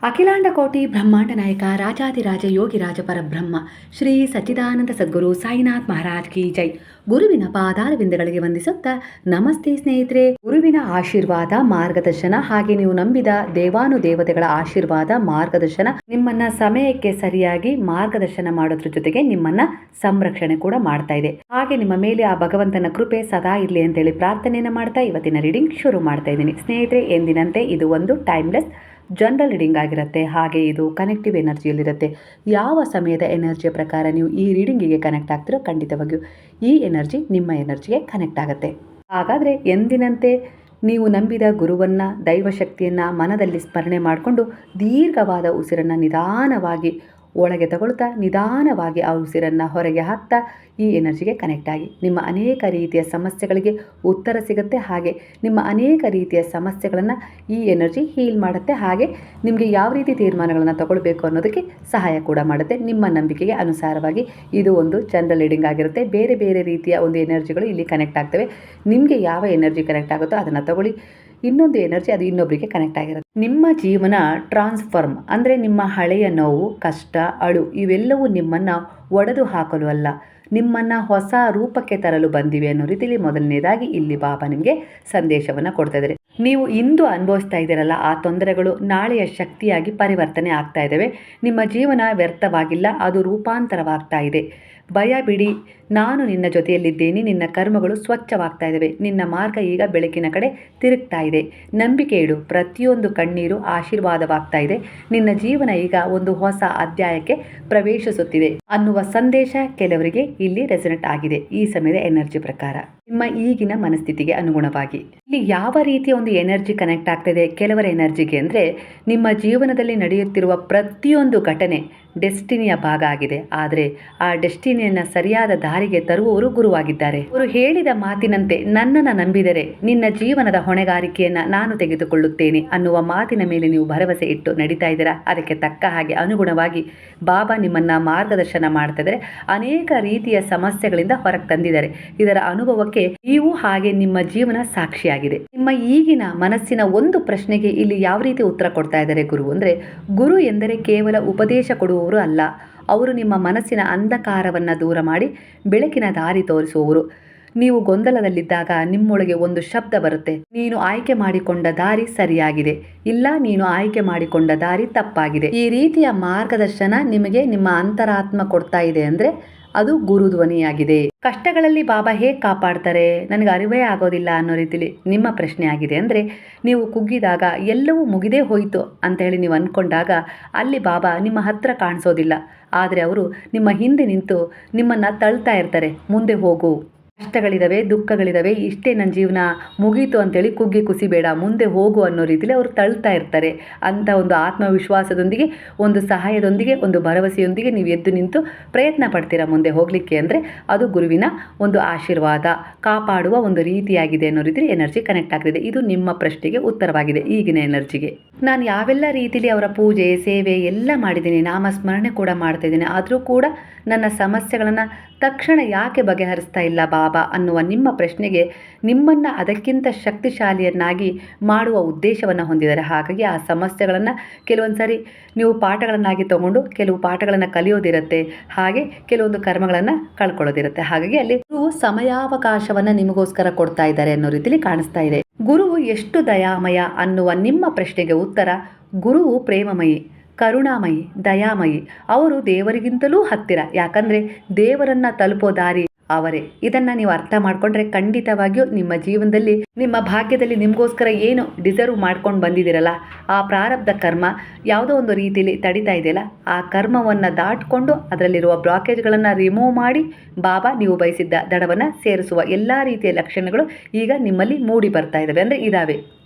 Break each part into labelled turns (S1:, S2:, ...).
S1: ಅಖಿಲಾಂಡ ಕೋಟಿ ಬ್ರಹ್ಮಾಂಡ ನಾಯಕ ರಾಜಾದಿರಾಜ ಯೋಗಿರಾಜ ಪರಬ್ರಹ್ಮ ಶ್ರೀ ಸಚ್ಚಿದಾನಂದ ಸದ್ಗುರು ಸಾಯಿನಾಥ್ ಮಹಾರಾಜ್ ಕಿ ಜೈ. ಗುರುವಿನ ಪಾದಾರವಿಂದಗಳಿಗೆ ವಂದಿಸುತ್ತಾ ನಮಸ್ತೆ ಸ್ನೇಹಿತರೆ. ಗುರುವಿನ ಆಶೀರ್ವಾದ, ಮಾರ್ಗದರ್ಶನ, ಹಾಗೆ ನೀವು ನಂಬಿದ ದೇವಾನುದೇವತೆಗಳ ಆಶೀರ್ವಾದ, ಮಾರ್ಗದರ್ಶನ ನಿಮ್ಮನ್ನ ಸಮಯಕ್ಕೆ ಸರಿಯಾಗಿ ಮಾರ್ಗದರ್ಶನ ಮಾಡೋದ್ರ ಜೊತೆಗೆ ನಿಮ್ಮನ್ನ ಸಂರಕ್ಷಣೆ ಕೂಡ ಮಾಡ್ತಾ ಇದೆ. ಹಾಗೆ ನಿಮ್ಮ ಮೇಲೆ ಆ ಭಗವಂತನ ಕೃಪೆ ಸದಾ ಇರಲಿ ಅಂತೇಳಿ ಪ್ರಾರ್ಥನೆಯನ್ನು ಮಾಡ್ತಾ ಇವತ್ತಿನ ರೀಡಿಂಗ್ ಶುರು ಮಾಡ್ತಾ ಇದ್ದೀನಿ. ಸ್ನೇಹಿತರೆ, ಎಂದಿನಂತೆ ಇದು ಒಂದು ಟೈಮ್ಲೆಸ್ ಜನರಲ್ ರೀಡಿಂಗ್ ಆಗಿರುತ್ತೆ. ಹಾಗೆ ಇದು ಕನೆಕ್ಟಿವ್ ಎನರ್ಜಿಯಲ್ಲಿರುತ್ತೆ. ಯಾವ ಸಮಯದ ಎನರ್ಜಿಯ ಪ್ರಕಾರ ನೀವು ಈ ರೀಡಿಂಗಿಗೆ ಕನೆಕ್ಟ್ ಆಗ್ತಿರೋ ಖಂಡಿತವಾಗಿಯೂ ಈ ಎನರ್ಜಿ ನಿಮ್ಮ ಎನರ್ಜಿಗೆ ಕನೆಕ್ಟ್ ಆಗುತ್ತೆ. ಹಾಗಾದರೆ ಎಂದಿನಂತೆ ನೀವು ನಂಬಿದ ಗುರುವನ್ನು, ದೈವಶಕ್ತಿಯನ್ನು ಮನದಲ್ಲಿ ಸ್ಮರಣೆ ಮಾಡಿಕೊಂಡು ದೀರ್ಘವಾದ ಉಸಿರನ್ನು ನಿಧಾನವಾಗಿ ಒಳಗೆ ತಗೊಳ್ತಾ ನಿಧಾನವಾಗಿ ಆ ಉಸಿರನ್ನು ಹೊರಗೆ ಹಾಕ್ತಾ ಈ ಎನರ್ಜಿಗೆ ಕನೆಕ್ಟ್ ಆಗಿ ನಿಮ್ಮ ಅನೇಕ ರೀತಿಯ ಸಮಸ್ಯೆಗಳಿಗೆ ಉತ್ತರ ಸಿಗುತ್ತೆ. ಹಾಗೆ ನಿಮ್ಮ ಅನೇಕ ರೀತಿಯ ಸಮಸ್ಯೆಗಳನ್ನು ಈ ಎನರ್ಜಿ ಹೀಲ್ ಮಾಡುತ್ತೆ. ಹಾಗೆ ನಿಮಗೆ ಯಾವ ರೀತಿ ತೀರ್ಮಾನಗಳನ್ನು ತಗೊಳ್ಬೇಕು ಅನ್ನೋದಕ್ಕೆ ಸಹಾಯ ಕೂಡ ಮಾಡುತ್ತೆ. ನಿಮ್ಮ ನಂಬಿಕೆಗೆ ಅನುಸಾರವಾಗಿ ಇದು ಒಂದು ಜನರಲ್ ರೀಡಿಂಗ್ ಆಗಿರುತ್ತೆ. ಬೇರೆ ಬೇರೆ ರೀತಿಯ ಒಂದು ಎನರ್ಜಿಗಳು ಇಲ್ಲಿ ಕನೆಕ್ಟ್ ಆಗ್ತವೆ. ನಿಮಗೆ ಯಾವ ಎನರ್ಜಿ ಕನೆಕ್ಟ್ ಆಗುತ್ತೋ ಅದನ್ನು ತಗೊಳ್ಳಿ. ಇನ್ನೊಂದು ಎನರ್ಜಿ ಅದು ಇನ್ನೊಬ್ಬರಿಗೆ ಕನೆಕ್ಟ್ ಆಗಿರುತ್ತೆ. ನಿಮ್ಮ ಜೀವನ ಟ್ರಾನ್ಸ್ಫಾರ್ಮ್ ಅಂದರೆ ನಿಮ್ಮ ಹಳೆಯ ನೋವು, ಕಷ್ಟ, ಅಳು ಇವೆಲ್ಲವೂ ನಿಮ್ಮನ್ನು ಒಡೆದು ಹಾಕಲು ಅಲ್ಲ, ನಿಮ್ಮನ್ನು ಹೊಸ ರೂಪಕ್ಕೆ ತರಲು ಬಂದಿವೆ ಅನ್ನೋ ರೀತಿಯಲ್ಲಿ ಮೊದಲನೇದಾಗಿ ಇಲ್ಲಿ ಬಾಬಾ ನಿಮಗೆ ಸಂದೇಶವನ್ನು ಕೊಡ್ತಾ ಇದ್ದಾರೆ. ನೀವು ಇಂದು ಅನುಭವಿಸ್ತಾ ಇದ್ದೀರಲ್ಲ, ಆ ತೊಂದರೆಗಳು ನಾಳೆಯ ಶಕ್ತಿಯಾಗಿ ಪರಿವರ್ತನೆ ಆಗ್ತಾ ಇದ್ದಾವೆ. ನಿಮ್ಮ ಜೀವನ ವ್ಯರ್ಥವಾಗಿಲ್ಲ, ಅದು ರೂಪಾಂತರವಾಗ್ತಾ ಇದೆ. ಭಯ ಬಿಡಿ, ನಾನು ನಿನ್ನ ಜೊತೆಯಲ್ಲಿದ್ದೇನೆ. ನಿನ್ನ ಕರ್ಮಗಳು ಸ್ವಚ್ಛವಾಗ್ತಾ ಇದ್ದಾವೆ. ನಿನ್ನ ಮಾರ್ಗ ಈಗ ಬೆಳಕಿನ ಕಡೆ ತಿರುಗ್ತಾ ಇದೆ. ನಂಬಿಕೆ ಇಡು, ಪ್ರತಿಯೊಂದು ಕಣ್ಣೀರು ಆಶೀರ್ವಾದವಾಗ್ತಾ ಇದೆ. ನಿನ್ನ ಜೀವನ ಈಗ ಒಂದು ಹೊಸ ಅಧ್ಯಾಯಕ್ಕೆ ಪ್ರವೇಶಿಸುತ್ತಿದೆ ಅನ್ನುವ ಸಂದೇಶ ಕೆಲವರಿಗೆ ಇಲ್ಲಿ ರೆಸೊನೇಟ್ ಆಗಿದೆ ಈ ಸಮಯದ ಎನರ್ಜಿ ಪ್ರಕಾರ. ನಿಮ್ಮ ಈಗಿನ ಮನಸ್ಥಿತಿಗೆ ಅನುಗುಣವಾಗಿ ಇಲ್ಲಿ ಯಾವ ರೀತಿಯ ಒಂದು ಎನರ್ಜಿ ಕನೆಕ್ಟ್ ಆಗ್ತಿದೆ ಕೆಲವರ ಎನರ್ಜಿಗೆ ಅಂದರೆ, ನಿಮ್ಮ ಜೀವನದಲ್ಲಿ ನಡೆಯುತ್ತಿರುವ ಪ್ರತಿಯೊಂದು ಘಟನೆ ಡೆಸ್ಟಿನಿಯ ಭಾಗ ಆಗಿದೆ. ಆದರೆ ಆ ಡೆಸ್ಟಿನಿಯನ್ನು ಸರಿಯಾದ ದಾರಿಗೆ ತರುವವರು ಗುರುವಾಗಿದ್ದಾರೆ. ಅವರು ಹೇಳಿದ ಮಾತಿನಂತೆ ನನ್ನನ್ನು ನಂಬಿದರೆ ನಿನ್ನ ಜೀವನದ ಹೊಣೆಗಾರಿಕೆಯನ್ನು ನಾನು ತೆಗೆದುಕೊಳ್ಳುತ್ತೇನೆ ಅನ್ನುವ ಮಾತಿನ ಮೇಲೆ ನೀವು ಭರವಸೆ ಇಟ್ಟು ನಡೀತಾ ಇದ್ದೀರಾ. ಅದಕ್ಕೆ ತಕ್ಕ ಹಾಗೆ ಅನುಗುಣವಾಗಿ ಬಾಬಾ ನಿಮ್ಮನ್ನು ಮಾರ್ಗದರ್ಶನ ಮಾಡ್ತಿದ್ದಾರೆ. ಅನೇಕ ರೀತಿಯ ಸಮಸ್ಯೆಗಳಿಂದ ಹೊರಗೆ ತಂದಿದ್ದಾರೆ. ಇದರ ಅನುಭವಕ್ಕೆ ನೀವು ಹಾಗೆ ನಿಮ್ಮ ಜೀವನ ಸಾಕ್ಷಿಯಾಗಿದೆ. ನಿಮ್ಮ ಈಗಿನ ಮನಸ್ಸಿನ ಒಂದು ಪ್ರಶ್ನೆಗೆ ಇಲ್ಲಿ ಯಾವ ರೀತಿ ಉತ್ತರ ಕೊಡ್ತಾ ಇದ್ದಾರೆ ಗುರು ಅಂದರೆ, ಗುರು ಎಂದರೆ ಕೇವಲ ಉಪದೇಶ ಕೊಡುವವರು ಅಲ್ಲ, ಅವರು ನಿಮ್ಮ ಮನಸ್ಸಿನ ಅಂಧಕಾರವನ್ನು ದೂರ ಮಾಡಿ ಬೆಳಕಿನ ದಾರಿ ತೋರಿಸುವವರು. ನೀವು ಗೊಂದಲದಲ್ಲಿದ್ದಾಗ ನಿಮ್ಮೊಳಗೆ ಒಂದು ಶಬ್ದ ಬರುತ್ತೆ, ನೀನು ಆಯ್ಕೆ ಮಾಡಿಕೊಂಡ ದಾರಿ ಸರಿಯಾಗಿದೆ, ಇಲ್ಲ ನೀನು ಆಯ್ಕೆ ಮಾಡಿಕೊಂಡ ದಾರಿ ತಪ್ಪಾಗಿದೆ. ಈ ರೀತಿಯ ಮಾರ್ಗದರ್ಶನ ನಿಮಗೆ ನಿಮ್ಮ ಅಂತರಾತ್ಮ ಕೊಡ್ತಾ ಇದೆ ಅಂದರೆ ಅದು ಗುರುಧ್ವನಿಯಾಗಿದೆ. ಕಷ್ಟಗಳಲ್ಲಿ ಬಾಬಾ ಹೇಗೆ ಕಾಪಾಡ್ತಾರೆ ನನಗೆ ಅರಿವೇ ಆಗೋದಿಲ್ಲ ಅನ್ನೋ ರೀತಿಲಿ ನಿಮ್ಮ ಪ್ರಶ್ನೆ ಆಗಿದೆ ಅಂದರೆ, ನೀವು ಕುಗ್ಗಿದಾಗ ಎಲ್ಲವೂ ಮುಗಿದೇ ಹೋಯಿತು ಅಂತ ಹೇಳಿ ನೀವು ಅಂದ್ಕೊಂಡಾಗ ಅಲ್ಲಿ ಬಾಬಾ ನಿಮ್ಮ ಹತ್ರ ಕಾಣಿಸೋದಿಲ್ಲ. ಆದರೆ ಅವರು ನಿಮ್ಮ ಹಿಂದೆ ನಿಂತು ನಿಮ್ಮನ್ನು ತಳ್ತಾ ಇರ್ತಾರೆ, ಮುಂದೆ ಹೋಗು, ಕಷ್ಟಗಳಿದಾವೆ, ದುಃಖಗಳಿದಾವೆ, ಇಷ್ಟೇ ನನ್ನ ಜೀವನ ಮುಗೀತು ಅಂತೇಳಿ ಕುಗ್ಗಿ ಕುಸಿಬೇಡ, ಮುಂದೆ ಹೋಗು ಅನ್ನೋ ರೀತಿಯಲ್ಲಿ ಅವರು ತಳ್ತಾ ಇರ್ತಾರೆ. ಅಂತ ಒಂದು ಆತ್ಮವಿಶ್ವಾಸದೊಂದಿಗೆ, ಒಂದು ಸಹಾಯದೊಂದಿಗೆ, ಒಂದು ಭರವಸೆಯೊಂದಿಗೆ ನೀವು ಎದ್ದು ನಿಂತು ಪ್ರಯತ್ನ ಪಡ್ತೀರಾ ಮುಂದೆ ಹೋಗಲಿಕ್ಕೆ ಅಂದರೆ ಅದು ಗುರುವಿನ ಒಂದು ಆಶೀರ್ವಾದ, ಕಾಪಾಡುವ ಒಂದು ರೀತಿಯಾಗಿದೆ ಅನ್ನೋ ರೀತಿಯಲ್ಲಿ ಎನರ್ಜಿ ಕನೆಕ್ಟ್ ಆಗ್ತಿದೆ. ಇದು ನಿಮ್ಮ ಪ್ರಶ್ನೆಗೆ ಉತ್ತರವಾಗಿದೆ ಈಗಿನ ಎನರ್ಜಿಗೆ. ನಾನು ಯಾವೆಲ್ಲ ರೀತಿಯಲ್ಲಿ ಅವರ ಪೂಜೆ, ಸೇವೆ ಎಲ್ಲ ಮಾಡಿದ್ದೀನಿ, ನಾಮಸ್ಮರಣೆ ಕೂಡ ಮಾಡ್ತಾ ಇದ್ದೀನಿ, ಆದರೂ ಕೂಡ ನನ್ನ ಸಮಸ್ಯೆಗಳನ್ನು ತಕ್ಷಣ ಯಾಕೆ ಬಗೆಹರಿಸ್ತಾ ಇಲ್ಲ ಬಾಬಾ ಅನ್ನುವ ನಿಮ್ಮ ಪ್ರಶ್ನೆಗೆ ನಿಮ್ಮನ್ನು ಅದಕ್ಕಿಂತ ಶಕ್ತಿಶಾಲಿಯನ್ನಾಗಿ ಮಾಡುವ ಉದ್ದೇಶವನ್ನು ಹೊಂದಿದ್ದಾರೆ. ಹಾಗಾಗಿ ಆ ಸಮಸ್ಯೆಗಳನ್ನು ಕೆಲವೊಂದು ಸಾರಿ ನೀವು ಪಾಠಗಳನ್ನಾಗಿ ತಗೊಂಡು ಕೆಲವು ಪಾಠಗಳನ್ನು ಕಲಿಯೋದಿರುತ್ತೆ, ಹಾಗೆ ಕೆಲವೊಂದು ಕರ್ಮಗಳನ್ನು ಕಳ್ಕೊಳ್ಳೋದಿರುತ್ತೆ. ಹಾಗಾಗಿ ಅಲ್ಲಿ ಗುರು ಸಮಯಾವಕಾಶವನ್ನು ನಿಮಗೋಸ್ಕರ ಕೊಡ್ತಾ ಇದ್ದಾರೆ ಅನ್ನೋ ರೀತಿಯಲ್ಲಿ ಕಾಣಿಸ್ತಾ ಇದೆ. ಗುರುವು ಎಷ್ಟು ದಯಾಮಯ ಅನ್ನುವ ನಿಮ್ಮ ಪ್ರಶ್ನೆಗೆ ಉತ್ತರ, ಗುರುವು ಪ್ರೇಮಮಯಿ, ಕರುಣಾಮಯಿ, ದಯಾಮಯಿ. ಅವರು ದೇವರಿಗಿಂತಲೂ ಹತ್ತಿರ. ಯಾಕಂದರೆ ದೇವರನ್ನು ತಲುಪೋ ದಾರಿ ಅವರೇ. ಇದನ್ನು ನೀವು ಅರ್ಥ ಮಾಡಿಕೊಂಡ್ರೆ ಖಂಡಿತವಾಗಿಯೂ ನಿಮ್ಮ ಜೀವನದಲ್ಲಿ, ನಿಮ್ಮ ಭಾಗ್ಯದಲ್ಲಿ ನಿಮಗೋಸ್ಕರ ಏನು ಡಿಸರ್ವ್ ಮಾಡ್ಕೊಂಡು ಬಂದಿದ್ದೀರಲ್ಲ, ಆ ಪ್ರಾರಬ್ಧ ಕರ್ಮ ಯಾವುದೋ ಒಂದು ರೀತಿಯಲ್ಲಿ ತಡಿತಾ ಇದೆಯಲ್ಲ, ಆ ಕರ್ಮವನ್ನು ದಾಟ್ಕೊಂಡು ಅದರಲ್ಲಿರುವ ಬ್ಲಾಕೇಜ್ಗಳನ್ನು ರಿಮೂವ್ ಮಾಡಿ ಬಾಬಾ ನೀವು ಬಯಸಿದ್ದ ದಡವನ್ನು ಸೇರಿಸುವ ಎಲ್ಲ ರೀತಿಯ ಲಕ್ಷಣಗಳು ಈಗ ನಿಮ್ಮಲ್ಲಿ ಮೂಡಿ ಬರ್ತಾ ಇದ್ದಾವೆ, ಅಂದರೆ ಇದ್ದಾವೆ.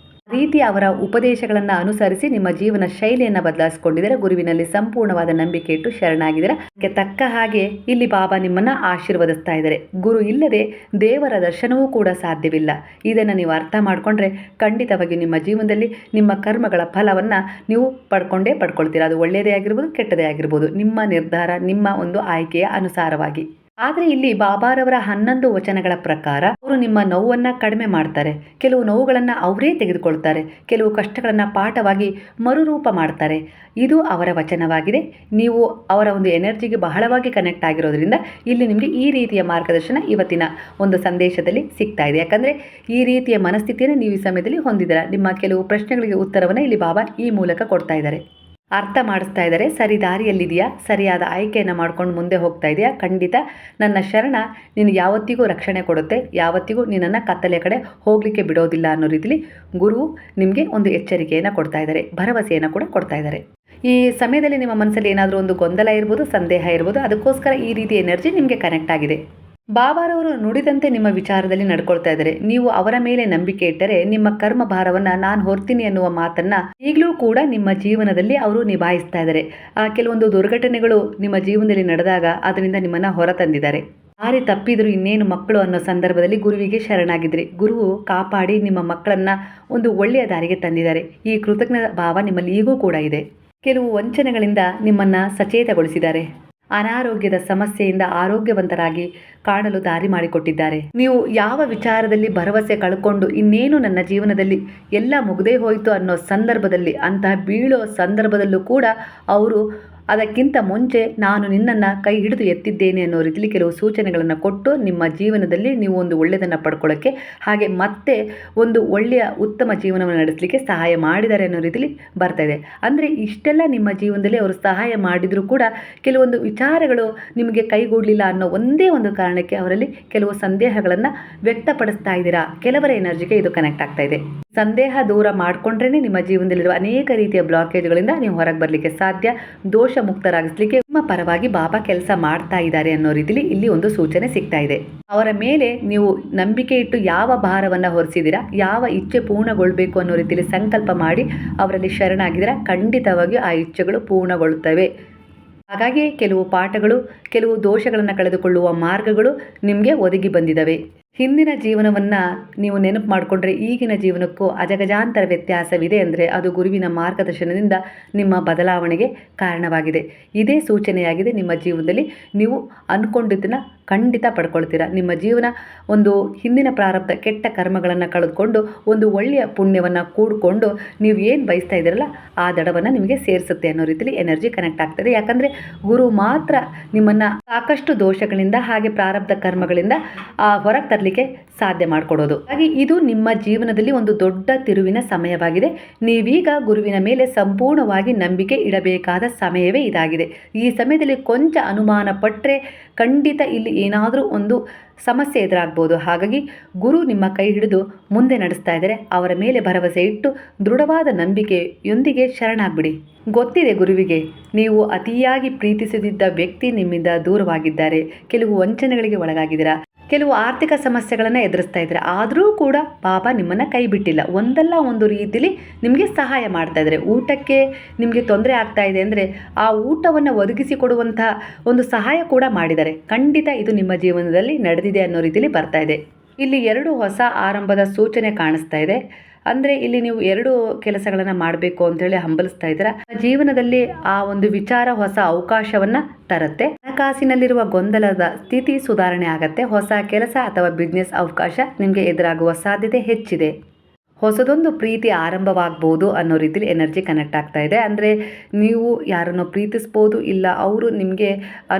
S1: ರೀತಿ ಅವರ ಉಪದೇಶಗಳನ್ನು ಅನುಸರಿಸಿ ನಿಮ್ಮ ಜೀವನ ಶೈಲಿಯನ್ನು ಬದಲಾಯಿಸಿಕೊಂಡಿದ್ದಾರೆ. ಗುರುವಿನಲ್ಲಿ ಸಂಪೂರ್ಣವಾದ ನಂಬಿಕೆ ಇಟ್ಟು ಶರಣಾಗಿದ್ದಾರೆ. ಅದಕ್ಕೆ ತಕ್ಕ ಹಾಗೆ ಇಲ್ಲಿ ಬಾಬಾ ನಿಮ್ಮನ್ನು ಆಶೀರ್ವದಿಸ್ತಾ ಇದ್ದಾರೆ. ಗುರು ಇಲ್ಲದೆ ದೇವರ ದರ್ಶನವೂ ಕೂಡ ಸಾಧ್ಯವಿಲ್ಲ. ಇದನ್ನು ನೀವು ಅರ್ಥ ಮಾಡಿಕೊಂಡ್ರೆ ಖಂಡಿತವಾಗಿ ನಿಮ್ಮ ಜೀವನದಲ್ಲಿ ನಿಮ್ಮ ಕರ್ಮಗಳ ಫಲವನ್ನು ನೀವು ಪಡ್ಕೊಳ್ತೀರಾ. ಅದು ಒಳ್ಳೆಯದೇ ಆಗಿರ್ಬೋದು, ಕೆಟ್ಟದೇ ಆಗಿರ್ಬೋದು, ನಿಮ್ಮ ನಿರ್ಧಾರ, ನಿಮ್ಮ ಒಂದು ಆಯ್ಕೆಯ ಅನುಸಾರವಾಗಿ. ಆದರೆ ಇಲ್ಲಿ ಬಾಬಾರವರ 11 ವಚನಗಳ ಪ್ರಕಾರ ಅವರು ನಿಮ್ಮ ನೋವನ್ನು ಕಡಿಮೆ ಮಾಡ್ತಾರೆ. ಕೆಲವು ನೋವುಗಳನ್ನು ಅವರೇ ತೆಗೆದುಕೊಳ್ತಾರೆ. ಕೆಲವು ಕಷ್ಟಗಳನ್ನು ಪಾಠವಾಗಿ ಮರುರೂಪ ಮಾಡ್ತಾರೆ. ಇದು ಅವರ ವಚನವಾಗಿದೆ. ನೀವು ಅವರ ಒಂದು ಎನರ್ಜಿಗೆ ಬಹಳವಾಗಿ ಕನೆಕ್ಟ್ ಆಗಿರೋದ್ರಿಂದ ಇಲ್ಲಿ ನಿಮಗೆ ಈ ರೀತಿಯ ಮಾರ್ಗದರ್ಶನ ಇವತ್ತಿನ ಒಂದು ಸಂದೇಶದಲ್ಲಿ ಸಿಗ್ತಾ ಇದೆ. ಯಾಕಂದರೆ ಈ ರೀತಿಯ ಮನಸ್ಥಿತಿಯನ್ನು ನೀವು ಈ ಸಮಯದಲ್ಲಿ ಹೊಂದಿದ್ದೀರಾ. ನಿಮ್ಮ ಕೆಲವು ಪ್ರಶ್ನೆಗಳಿಗೆ ಉತ್ತರವನ್ನು ಇಲ್ಲಿ ಬಾಬಾ ಈ ಮೂಲಕ ಕೊಡ್ತಾ ಇದ್ದಾರೆ, ಅರ್ಥ ಮಾಡಿಸ್ತಾ ಇದ್ದಾರೆ. ಸರಿ ದಾರಿಯಲ್ಲಿದೆಯಾ, ಸರಿಯಾದ ಆಯ್ಕೆಯನ್ನು ಮಾಡ್ಕೊಂಡು ಮುಂದೆ ಹೋಗ್ತಾ ಇದೆಯಾ, ಖಂಡಿತ ನನ್ನ ಶರಣ ನಿನಗೆ ಯಾವತ್ತಿಗೂ ರಕ್ಷಣೆ ಕೊಡುತ್ತೆ, ಯಾವತ್ತಿಗೂ ನಿನ್ನನ್ನು ಕತ್ತಲೆ ಕಡೆ ಹೋಗಲಿಕ್ಕೆ ಬಿಡೋದಿಲ್ಲ ಅನ್ನೋ ರೀತಿಲಿ ಗುರು ನಿಮಗೆ ಒಂದು ಎಚ್ಚರಿಕೆಯನ್ನು ಕೊಡ್ತಾ ಇದ್ದಾರೆ, ಭರವಸೆಯನ್ನು ಕೂಡ ಕೊಡ್ತಾ ಇದ್ದಾರೆ. ಈ ಸಮಯದಲ್ಲಿ ನಿಮ್ಮ ಮನಸ್ಸಲ್ಲಿ ಏನಾದರೂ ಒಂದು ಗೊಂದಲ ಇರ್ಬೋದು, ಸಂದೇಹ ಇರ್ಬೋದು, ಅದಕ್ಕೋಸ್ಕರ ಈ ರೀತಿ ಎನರ್ಜಿ ನಿಮಗೆ ಕನೆಕ್ಟ್ ಆಗಿದೆ. ಬಾಬಾರವರು ನುಡಿದಂತೆ ನಿಮ್ಮ ವಿಚಾರದಲ್ಲಿ ನಡ್ಕೊಳ್ತಾ ಇದ್ದಾರೆ. ನೀವು ಅವರ ಮೇಲೆ ನಂಬಿಕೆ ಇಟ್ಟರೆ ನಿಮ್ಮ ಕರ್ಮ ಭಾರವನ್ನು ನಾನು ಹೊರ್ತೀನಿ ಅನ್ನುವ ಮಾತನ್ನು ಈಗಲೂ ಕೂಡ ನಿಮ್ಮ ಜೀವನದಲ್ಲಿ ಅವರು ನಿಭಾಯಿಸ್ತಾ ಇದ್ದಾರೆ. ಕೆಲವೊಂದು ದುರ್ಘಟನೆಗಳು ನಿಮ್ಮ ಜೀವನದಲ್ಲಿ ನಡೆದಾಗ ಅದರಿಂದ ನಿಮ್ಮನ್ನು ಹೊರ ತಂದಿದ್ದಾರೆ. ದಾರಿ ತಪ್ಪಿದ್ರು ಇನ್ನೇನು ಮಕ್ಕಳು ಅನ್ನೋ ಸಂದರ್ಭದಲ್ಲಿ ಗುರುವಿಗೆ ಶರಣಾಗಿದ್ರಿ. ಗುರುವು ಕಾಪಾಡಿ ನಿಮ್ಮ ಮಕ್ಕಳನ್ನು ಒಂದು ಒಳ್ಳೆಯ ದಾರಿಗೆ ತಂದಿದ್ದಾರೆ. ಈ ಕೃತಜ್ಞ ಭಾವ ನಿಮ್ಮಲ್ಲಿ ಈಗೂ ಕೂಡ ಇದೆ. ಕೆಲವು ವಂಚನೆಗಳಿಂದ ನಿಮ್ಮನ್ನು ಸಚೇತಗೊಳಿಸಿದ್ದಾರೆ. ಅನಾರೋಗ್ಯದ ಸಮಸ್ಯೆಯಿಂದ ಆರೋಗ್ಯವಂತರಾಗಿ ಕಾಣಲು ದಾರಿ ಮಾಡಿಕೊಟ್ಟಿದ್ದಾರೆ. ನೀವು ಯಾವ ವಿಚಾರದಲ್ಲಿ ಭರವಸೆ ಕಳ್ಕೊಂಡು ಇನ್ನೇನು ನನ್ನ ಜೀವನದಲ್ಲಿ ಎಲ್ಲ ಮುಗ್ದೇ ಹೋಯಿತು ಅನ್ನೋ ಸಂದರ್ಭದಲ್ಲಿ, ಅಂತಹ ಬೀಳೋ ಸಂದರ್ಭದಲ್ಲೂ ಕೂಡ ಅವರು ಅದಕ್ಕಿಂತ ಮುಂಚೆ ನಾನು ನಿನ್ನನ್ನು ಕೈ ಹಿಡಿದು ಎತ್ತಿದ್ದೇನೆ ಅನ್ನೋ ರೀತಿಯಲ್ಲಿ ಕೆಲವು ಸೂಚನೆಗಳನ್ನು ಕೊಟ್ಟು ನಿಮ್ಮ ಜೀವನದಲ್ಲಿ ನೀವು ಒಂದು ಒಳ್ಳೆಯದನ್ನು ಪಡ್ಕೊಳ್ಳೋಕ್ಕೆ, ಹಾಗೆ ಮತ್ತೆ ಒಂದು ಒಳ್ಳೆಯ ಉತ್ತಮ ಜೀವನವನ್ನು ನಡೆಸಲಿಕ್ಕೆ ಸಹಾಯ ಮಾಡಿದ್ದಾರೆ ಅನ್ನೋ ರೀತಿಯಲ್ಲಿ ಬರ್ತಾ ಇದೆ. ಅಂದರೆ ಇಷ್ಟೆಲ್ಲ ನಿಮ್ಮ ಜೀವನದಲ್ಲಿ ಅವರು ಸಹಾಯ ಮಾಡಿದರೂ ಕೂಡ ಕೆಲವೊಂದು ವಿಚಾರಗಳು ನಿಮಗೆ ಕೈಗೂಡಲಿಲ್ಲ ಅನ್ನೋ ಒಂದೇ ಒಂದು ಕಾರಣಕ್ಕೆ ಅವರಲ್ಲಿ ಕೆಲವು ಸಂದೇಹಗಳನ್ನು ವ್ಯಕ್ತಪಡಿಸ್ತಾ ಇದ್ದೀರಾ. ಕೆಲವರ ಎನರ್ಜಿಗೆ ಇದು ಕನೆಕ್ಟ್ ಆಗ್ತಾ ಇದೆ. ಸಂದೇಹ ದೂರ ಮಾಡಿಕೊಂಡ್ರೇ ನಿಮ್ಮ ಜೀವನದಲ್ಲಿರುವ ಅನೇಕ ರೀತಿಯ ಬ್ಲಾಕೇಜ್ಗಳಿಂದ ನೀವು ಹೊರಗೆ ಬರಲಿಕ್ಕೆ ಸಾಧ್ಯ. ದೋಷ ಮುಕ್ತರಾಗಿಸಲಿಕ್ಕೆ ನಿಮ್ಮ ಪರವಾಗಿ ಬಾಬಾ ಕೆಲಸ ಮಾಡ್ತಾ ಇದ್ದಾರೆ ಅನ್ನೋ ರೀತಿಲಿ ಇಲ್ಲಿ ಒಂದು ಸೂಚನೆ ಸಿಗ್ತಾ ಇದೆ. ಅವರ ಮೇಲೆ ನೀವು ನಂಬಿಕೆ ಇಟ್ಟು ಯಾವ ಭಾರವನ್ನು ಹೊರಿಸಿದ್ದೀರಾ, ಯಾವ ಇಚ್ಛೆ ಪೂರ್ಣಗೊಳ್ಳಬೇಕು ಅನ್ನೋ ರೀತಿಯಲ್ಲಿ ಸಂಕಲ್ಪ ಮಾಡಿ ಅವರಲ್ಲಿ ಶರಣಾಗಿದ್ದೀರಾ, ಖಂಡಿತವಾಗಿಯೂ ಆ ಇಚ್ಛೆಗಳು ಪೂರ್ಣಗೊಳ್ಳುತ್ತವೆ. ಹಾಗಾಗಿ ಕೆಲವು ಪಾಠಗಳು, ಕೆಲವು ದೋಷಗಳನ್ನು ಕಳೆದುಕೊಳ್ಳುವ ಮಾರ್ಗಗಳು ನಿಮಗೆ ಒದಗಿ ಬಂದಿದ್ದಾವೆ. ಹಿಂದಿನ ಜೀವನವನ್ನು ನೀವು ನೆನಪು ಮಾಡಿಕೊಂಡ್ರೆ ಈಗಿನ ಜೀವನಕ್ಕೂ ಅಜಗಜಾಂತರ ವ್ಯತ್ಯಾಸವಿದೆ. ಅಂದರೆ ಅದು ಗುರುವಿನ ಮಾರ್ಗದರ್ಶನದಿಂದ ನಿಮ್ಮ ಬದಲಾವಣೆಗೆ ಕಾರಣವಾಗಿದೆ. ಇದೇ ಸೂಚನೆಯಾಗಿದೆ. ನಿಮ್ಮ ಜೀವನದಲ್ಲಿ ನೀವು ಅಂದ್ಕೊಂಡಿದ್ದನ್ನು ಖಂಡಿತ ಪಡ್ಕೊಳ್ತೀರಾ. ನಿಮ್ಮ ಜೀವನ ಒಂದು ಹಿಂದಿನ ಪ್ರಾರಬ್ಧ ಕೆಟ್ಟ ಕರ್ಮಗಳನ್ನು ಕಳೆದುಕೊಂಡು ಒಂದು ಒಳ್ಳೆಯ ಪುಣ್ಯವನ್ನು ಕೂಡಿಕೊಂಡು ನೀವು ಏನು ಬಯಸ್ತಾ ಇದ್ದೀರಲ್ಲ ಆ ದಡವನ್ನು ನಿಮಗೆ ಸೇರಿಸುತ್ತೆ ಅನ್ನೋ ರೀತಿಯಲ್ಲಿ ಎನರ್ಜಿ ಕನೆಕ್ಟ್ ಆಗ್ತದೆ. ಯಾಕಂದರೆ ಗುರು ಮಾತ್ರ ನಿಮ್ಮನ್ನು ಸಾಕಷ್ಟು ದೋಷಗಳಿಂದ ಹಾಗೆ ಪ್ರಾರಬ್ಧ ಕರ್ಮಗಳಿಂದ ಹೊರಗೆ ತರಲಿಕ್ಕೆ ಸಾಧ್ಯ ಮಾಡಿಕೊಡೋದು. ಹಾಗೆ ಇದು ನಿಮ್ಮ ಜೀವನದಲ್ಲಿ ಒಂದು ದೊಡ್ಡ ತಿರುವಿನ ಸಮಯವಾಗಿದೆ. ನೀವೀಗ ಗುರುವಿನ ಮೇಲೆ ಸಂಪೂರ್ಣವಾಗಿ ನಂಬಿಕೆ ಇಡಬೇಕಾದ ಸಮಯವೇ ಇದಾಗಿದೆ. ಈ ಸಮಯದಲ್ಲಿ ಕೊಂಚ ಅನುಮಾನ ಪಟ್ಟರೆ ಖಂಡಿತ ಇಲ್ಲಿ ಏನಾದರೂ ಒಂದು ಸಮಸ್ಯೆ ಎದುರಾಗ್ಬೋದು. ಹಾಗಾಗಿ ಗುರು ನಿಮ್ಮ ಕೈ ಹಿಡಿದು ಮುಂದೆ ನಡೆಸ್ತಾ ಇದ್ದಾರೆ. ಅವರ ಮೇಲೆ ಭರವಸೆ ಇಟ್ಟು ದೃಢವಾದ ನಂಬಿಕೆಯೊಂದಿಗೆ ಶರಣಾಗ್ಬಿಡಿ. ಗೊತ್ತಿದೆ ಗುರುವಿಗೆ ನೀವು ಅತಿಯಾಗಿ ಪ್ರೀತಿಸುತ್ತಿದ್ದ ವ್ಯಕ್ತಿ ನಿಮ್ಮಿಂದ ದೂರವಾಗಿದ್ದಾರೆ. ಕೆಲವು ವಂಚನೆಗಳಿಗೆ ಒಳಗಾಗಿದ್ದೀರಾ, ಕೆಲವು ಆರ್ಥಿಕ ಸಮಸ್ಯೆಗಳನ್ನು ಎದುರಿಸ್ತಾ ಇದ್ದಾರೆ. ಆದರೂ ಕೂಡ ಬಾಬಾ ನಿಮ್ಮನ್ನು ಕೈ ಬಿಟ್ಟಿಲ್ಲ. ಒಂದಲ್ಲ ಒಂದು ರೀತಿಯಲ್ಲಿ ನಿಮಗೆ ಸಹಾಯ ಮಾಡ್ತಾ ಇದ್ದಾರೆ. ಊಟಕ್ಕೆ ನಿಮಗೆ ತೊಂದರೆ ಆಗ್ತಾ ಇದೆ ಅಂದರೆ ಆ ಊಟವನ್ನು ಒದಗಿಸಿಕೊಡುವಂತಹ ಒಂದು ಸಹಾಯ ಕೂಡ ಮಾಡಿದ್ದಾರೆ. ಖಂಡಿತ ಇದು ನಿಮ್ಮ ಜೀವನದಲ್ಲಿ ನಡೆದಿದೆ ಅನ್ನೋ ರೀತಿಯಲ್ಲಿ ಬರ್ತಾ ಇದೆ. ಇಲ್ಲಿ 2 ಹೊಸ ಆರಂಭದ ಸೂಚನೆ ಕಾಣಿಸ್ತಾ ಇದೆ. ಅಂದರೆ ಇಲ್ಲಿ ನೀವು 2 ಕೆಲಸಗಳನ್ನು ಮಾಡಬೇಕು ಅಂತೇಳಿ ಹಂಬಲಿಸ್ತಾ ಇದ್ದೀರಾ. ಜೀವನದಲ್ಲಿ ಆ ಒಂದು ವಿಚಾರ ಹೊಸ ಅವಕಾಶವನ್ನು ತರುತ್ತೆ. ಹಣಕಾಸಿನಲ್ಲಿರುವ ಗೊಂದಲದ ಸ್ಥಿತಿ ಸುಧಾರಣೆ ಆಗತ್ತೆ. ಹೊಸ ಕೆಲಸ ಅಥವಾ ಬಿಸ್ನೆಸ್ ಅವಕಾಶ ನಿಮಗೆ ಎದುರಾಗುವ ಸಾಧ್ಯತೆ ಹೆಚ್ಚಿದೆ. ಹೊಸದೊಂದು ಪ್ರೀತಿ ಆರಂಭವಾಗ್ಬೋದು ಅನ್ನೋ ರೀತಿಲಿ ಎನರ್ಜಿ ಕನೆಕ್ಟ್ ಆಗ್ತಾ ಇದೆ. ಅಂದರೆ ನೀವು ಯಾರನ್ನು ಪ್ರೀತಿಸ್ಬೋದು, ಇಲ್ಲ ಅವರು ನಿಮಗೆ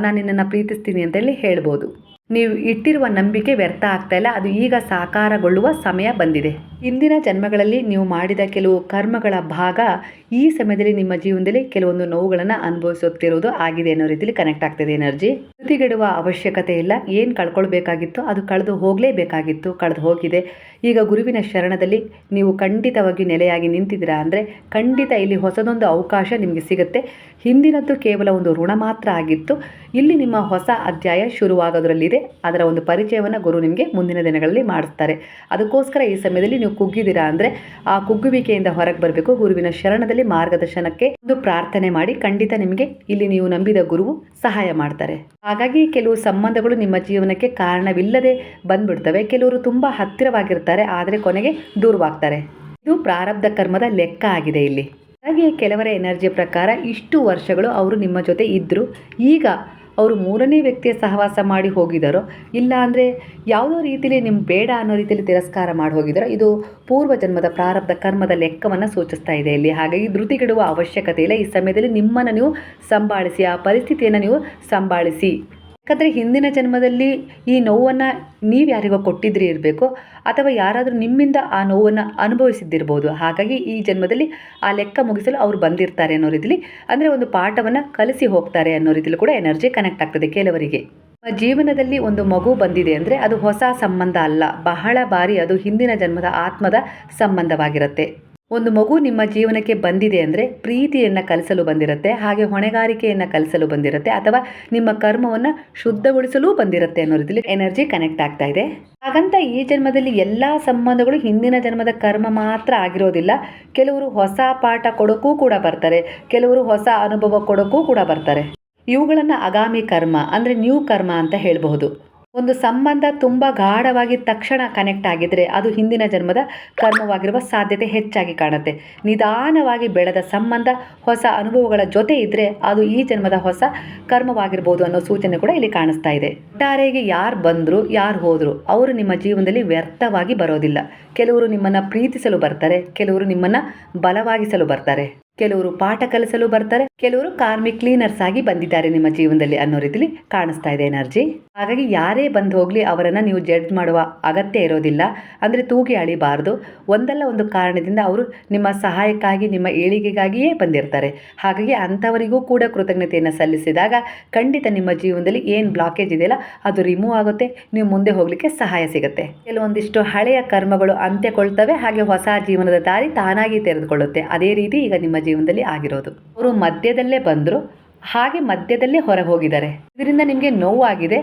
S1: ನಾನು ನಿನ್ನನ್ನು ಪ್ರೀತಿಸ್ತೀನಿ ಅಂತೇಳಿ ಹೇಳ್ಬೋದು. ನೀವು ಇಟ್ಟಿರುವ ನಂಬಿಕೆ ವ್ಯರ್ಥ ಆಗ್ತಾ ಇಲ್ಲ, ಅದು ಈಗ ಸಾಕಾರಗೊಳ್ಳುವ ಸಮಯ ಬಂದಿದೆ. ಹಿಂದಿನ ಜನ್ಮಗಳಲ್ಲಿ ನೀವು ಮಾಡಿದ ಕೆಲವು ಕರ್ಮಗಳ ಭಾಗ ಈ ಸಮಯದಲ್ಲಿ ನಿಮ್ಮ ಜೀವನದಲ್ಲಿ ಕೆಲವೊಂದು ನೋವುಗಳನ್ನು ಅನುಭವಿಸುತ್ತಿರುವುದು ಆಗಿದೆ ಅನ್ನೋ ರೀತಿಯಲ್ಲಿ ಕನೆಕ್ಟ್ ಆಗ್ತಿದೆ ಎನರ್ಜಿ. ಧೃತಿಗೆಡುವ ಅವಶ್ಯಕತೆ ಇಲ್ಲ. ಏನು ಕಳ್ಕೊಳ್ಬೇಕಾಗಿತ್ತು ಅದು ಕಳೆದು ಹೋಗಲೇಬೇಕಾಗಿತ್ತು, ಕಳೆದು ಹೋಗಿದೆ. ಈಗ ಗುರುವಿನ ಶರಣದಲ್ಲಿ ನೀವು ಖಂಡಿತವಾಗಿ ನೆಲೆಯಾಗಿ ನಿಂತಿದ್ದೀರಾ ಅಂದರೆ ಖಂಡಿತ ಇಲ್ಲಿ ಹೊಸದೊಂದು ಅವಕಾಶ ನಿಮಗೆ ಸಿಗುತ್ತೆ. ಹಿಂದಿನದ್ದು ಕೇವಲ ಒಂದು ಋಣ ಮಾತ್ರ ಆಗಿತ್ತು. ಇಲ್ಲಿ ನಿಮ್ಮ ಹೊಸ ಅಧ್ಯಾಯ ಶುರುವಾಗೋದ್ರಲ್ಲಿದೆ. ಅದರ ಒಂದು ಪರಿಚಯವನ್ನು ಗುರು ನಿಮಗೆ ಮುಂದಿನ ದಿನಗಳಲ್ಲಿ ಮಾಡಿಸ್ತಾರೆ. ಅದಕ್ಕೋಸ್ಕರ ಈ ಸಮಯದಲ್ಲಿ ನೀವು ಕುಗ್ಗಿದ್ದೀರಾ ಅಂದರೆ ಆ ಕುಗ್ಗುವಿಕೆಯಿಂದ ಹೊರಗೆ ಬರಬೇಕು. ಗುರುವಿನ ಶರಣದಲ್ಲಿ ಮಾರ್ಗದರ್ಶನಕ್ಕೆ ಒಂದು ಪ್ರಾರ್ಥನೆ ಮಾಡಿ. ಖಂಡಿತ ನಿಮಗೆ ಇಲ್ಲಿ ನೀವು ನಂಬಿದ ಗುರುವು ಸಹಾಯ ಮಾಡ್ತಾರೆ. ಹಾಗಾಗಿ ಕೆಲವು ಸಂಬಂಧಗಳು ನಿಮ್ಮ ಜೀವನಕ್ಕೆ ಕಾರಣವಿಲ್ಲದೆ ಬಂದ್ಬಿಡ್ತವೆ. ಕೆಲವರು ತುಂಬಾ ಹತ್ತಿರವಾಗಿರ್ತಾರೆ, ಆದರೆ ಕೊನೆಗೆ ದೂರವಾಗ್ತಾರೆ. ಇದು ಪ್ರಾರಬ್ಧ ಕರ್ಮದ ಲೆಕ್ಕ ಆಗಿದೆ ಇಲ್ಲಿ. ಹಾಗೆ ಕೆಲವರ ಎನರ್ಜಿ ಪ್ರಕಾರ ಇಷ್ಟು ವರ್ಷಗಳು ಅವರು ನಿಮ್ಮ ಜೊತೆ ಇದ್ದರು, ಈಗ ಅವರು ಮೂರನೇ ವ್ಯಕ್ತಿಯ ಸಹವಾಸ ಮಾಡಿ ಹೋಗಿದ್ದಾರೋ, ಇಲ್ಲ ಅಂದರೆ ಯಾವುದೋ ರೀತಿಯಲ್ಲಿ ನಿಮ್ಮ ಬೇಡ ಅನ್ನೋ ರೀತಿಯಲ್ಲಿ ತಿರಸ್ಕಾರ ಮಾಡಿ ಹೋಗಿದ್ದಾರೋ, ಇದು ಪೂರ್ವ ಜನ್ಮದ ಪ್ರಾರಬ್ಧ ಕರ್ಮದ ಲೆಕ್ಕವನ್ನು ಸೂಚಿಸ್ತಾ ಇದೆ ಇಲ್ಲಿ. ಹಾಗಾಗಿ ಧೃತಿಗೆಡುವ ಅವಶ್ಯಕತೆ ಇಲ್ಲ. ಈ ಸಮಯದಲ್ಲಿ ನಿಮ್ಮನ್ನು ನೀವು ಸಂಭಾಳಿಸಿ, ಆ ಪರಿಸ್ಥಿತಿಯನ್ನು ನೀವು ಸಂಭಾಳಿಸಿ. ಯಾಕಂದರೆ ಹಿಂದಿನ ಜನ್ಮದಲ್ಲಿ ಈ ನೋವನ್ನು ನೀವು ಯಾರಿಗೋ ಕೊಟ್ಟಿದ್ರಿ ಇರಬೇಕು, ಅಥವಾ ಯಾರಾದರೂ ನಿಮ್ಮಿಂದ ಆ ನೋವನ್ನು ಅನುಭವಿಸಿದ್ದಿರ್ಬೋದು. ಹಾಗಾಗಿ ಈ ಜನ್ಮದಲ್ಲಿ ಆ ಲೆಕ್ಕ ಮುಗಿಸಲು ಅವರು ಬಂದಿರ್ತಾರೆ ಅನ್ನೋ ರೀತಿಯಲ್ಲಿ, ಅಂದರೆ ಒಂದು ಪಾಠವನ್ನು ಕಲಿಸಿ ಹೋಗ್ತಾರೆ ಅನ್ನೋ ರೀತಿಯಲ್ಲಿ ಕೂಡ ಎನರ್ಜಿ ಕನೆಕ್ಟ್ ಆಗ್ತದೆ ಕೆಲವರಿಗೆ. ಜೀವನದಲ್ಲಿ ಒಂದು ಮಗು ಬಂದಿದೆ ಅಂದರೆ ಅದು ಹೊಸ ಸಂಬಂಧ ಅಲ್ಲ, ಬಹಳ ಬಾರಿ ಅದು ಹಿಂದಿನ ಜನ್ಮದ ಆತ್ಮದ ಸಂಬಂಧವಾಗಿರುತ್ತೆ. ಒಂದು ಮಗು ನಿಮ್ಮ ಜೀವನಕ್ಕೆ ಬಂದಿದೆ ಅಂದರೆ ಪ್ರೀತಿಯನ್ನು ಕಲಿಸಲು ಬಂದಿರುತ್ತೆ, ಹಾಗೆ ಹೊಣೆಗಾರಿಕೆಯನ್ನು ಕಲಿಸಲು ಬಂದಿರುತ್ತೆ, ಅಥವಾ ನಿಮ್ಮ ಕರ್ಮವನ್ನು ಶುದ್ಧಗೊಳಿಸಲೂ ಬಂದಿರುತ್ತೆ ಅನ್ನೋ ರೀತಿಯಲ್ಲಿ ಎನರ್ಜಿ ಕನೆಕ್ಟ್ ಆಗ್ತಾ ಇದೆ. ಹಾಗಂತ ಈ ಜನ್ಮದಲ್ಲಿ ಎಲ್ಲ ಸಂಬಂಧಗಳು ಹಿಂದಿನ ಜನ್ಮದ ಕರ್ಮ ಮಾತ್ರ ಆಗಿರೋದಿಲ್ಲ. ಕೆಲವರು ಹೊಸ ಪಾಠ ಕೊಡೋಕ್ಕೂ ಕೂಡ ಬರ್ತಾರೆ, ಕೆಲವರು ಹೊಸ ಅನುಭವ ಕೊಡೋಕ್ಕೂ ಕೂಡ ಬರ್ತಾರೆ. ಇವುಗಳನ್ನು ಆಗಾಮಿ ಕರ್ಮ ಅಂದರೆ ನ್ಯೂ ಕರ್ಮ ಅಂತ ಹೇಳಬಹುದು. ಒಂದು ಸಂಬಂಧ ತುಂಬ ಗಾಢವಾಗಿ ತಕ್ಷಣ ಕನೆಕ್ಟ್ ಆಗಿದ್ರೆ ಅದು ಹಿಂದಿನ ಜನ್ಮದ ಕರ್ಮವಾಗಿರುವ ಸಾಧ್ಯತೆ ಹೆಚ್ಚಾಗಿ ಕಾಣುತ್ತೆ. ನಿಧಾನವಾಗಿ ಬೆಳೆದ ಸಂಬಂಧ ಹೊಸ ಅನುಭವಗಳ ಜೊತೆ ಇದ್ದರೆ ಅದು ಈ ಜನ್ಮದ ಹೊಸ ಕರ್ಮವಾಗಿರ್ಬೋದು ಅನ್ನೋ ಸೂಚನೆ ಕೂಡ ಇಲ್ಲಿ ಕಾಣಿಸ್ತಾ ಇದೆ. ಒಟ್ಟಾರೆಯಾಗಿ ಯಾರು ಬಂದರು ಯಾರು ಹೋದರು ಅವರು ನಿಮ್ಮ ಜೀವನದಲ್ಲಿ ವ್ಯರ್ಥವಾಗಿ ಬರೋದಿಲ್ಲ. ಕೆಲವರು ನಿಮ್ಮನ್ನು ಪ್ರೀತಿಸಲು ಬರ್ತಾರೆ, ಕೆಲವರು ನಿಮ್ಮನ್ನು ಬಲವಾಗಿಸಲು ಬರ್ತಾರೆ, ಕೆಲವರು ಪಾಠ ಕಲಿಸಲು ಬರ್ತಾರೆ, ಕೆಲವರು ಕಾರ್ಮಿಕ್ ಕ್ಲೀನರ್ಸ್ ಆಗಿ ಬಂದಿದ್ದಾರೆ ನಿಮ್ಮ ಜೀವನದಲ್ಲಿ ಅನ್ನೋ ರೀತಿಲಿ ಕಾಣಿಸ್ತಾ ಇದೆ ಎನರ್ಜಿ. ಹಾಗಾಗಿ ಯಾರೇ ಬಂದು ಹೋಗಲಿ ಅವರನ್ನು ನೀವು ಜಡ್ಜ್ ಮಾಡುವ ಅಗತ್ಯ ಇರೋದಿಲ್ಲ, ಅಂದರೆ ತೂಗಿ ಅಳಿಬಾರ್ದು. ಒಂದಲ್ಲ ಒಂದು ಕಾರಣದಿಂದ ಅವರು ನಿಮ್ಮ ಸಹಾಯಕ್ಕಾಗಿ, ನಿಮ್ಮ ಏಳಿಗೆಗಾಗಿಯೇ ಬಂದಿರ್ತಾರೆ. ಹಾಗಾಗಿ ಅಂಥವರಿಗೂ ಕೂಡ ಕೃತಜ್ಞತೆಯನ್ನು ಸಲ್ಲಿಸಿದಾಗ ಖಂಡಿತ ನಿಮ್ಮ ಜೀವನದಲ್ಲಿ ಏನು ಬ್ಲಾಕೇಜ್ ಇದೆಯಲ್ಲ ಅದು ರಿಮೂವ್ ಆಗುತ್ತೆ, ನೀವು ಮುಂದೆ ಹೋಗಲಿಕ್ಕೆ ಸಹಾಯ ಸಿಗುತ್ತೆ. ಕೆಲವೊಂದಿಷ್ಟು ಹಳೆಯ ಕರ್ಮಗಳು ಅಂತ್ಯಗೊಳ್ತವೆ, ಹಾಗೆ ಹೊಸ ಜೀವನದ ದಾರಿ ತಾನಾಗಿ ತೆರೆದುಕೊಳ್ಳುತ್ತೆ. ಅದೇ ರೀತಿ ಈಗ ನಿಮ್ಮ ಜೀವನದಲ್ಲಿ ಆಗಿರೋದು. ಅವರು ಮಧ್ಯದಲ್ಲೇ ಬಂದರು, ಹಾಗೆ ಮಧ್ಯದಲ್ಲೇ ಹೊರ ಹೋಗಿದ್ದಾರೆ. ಇದರಿಂದ ನಿಮಗೆ ನೋವಾಗಿದೆ,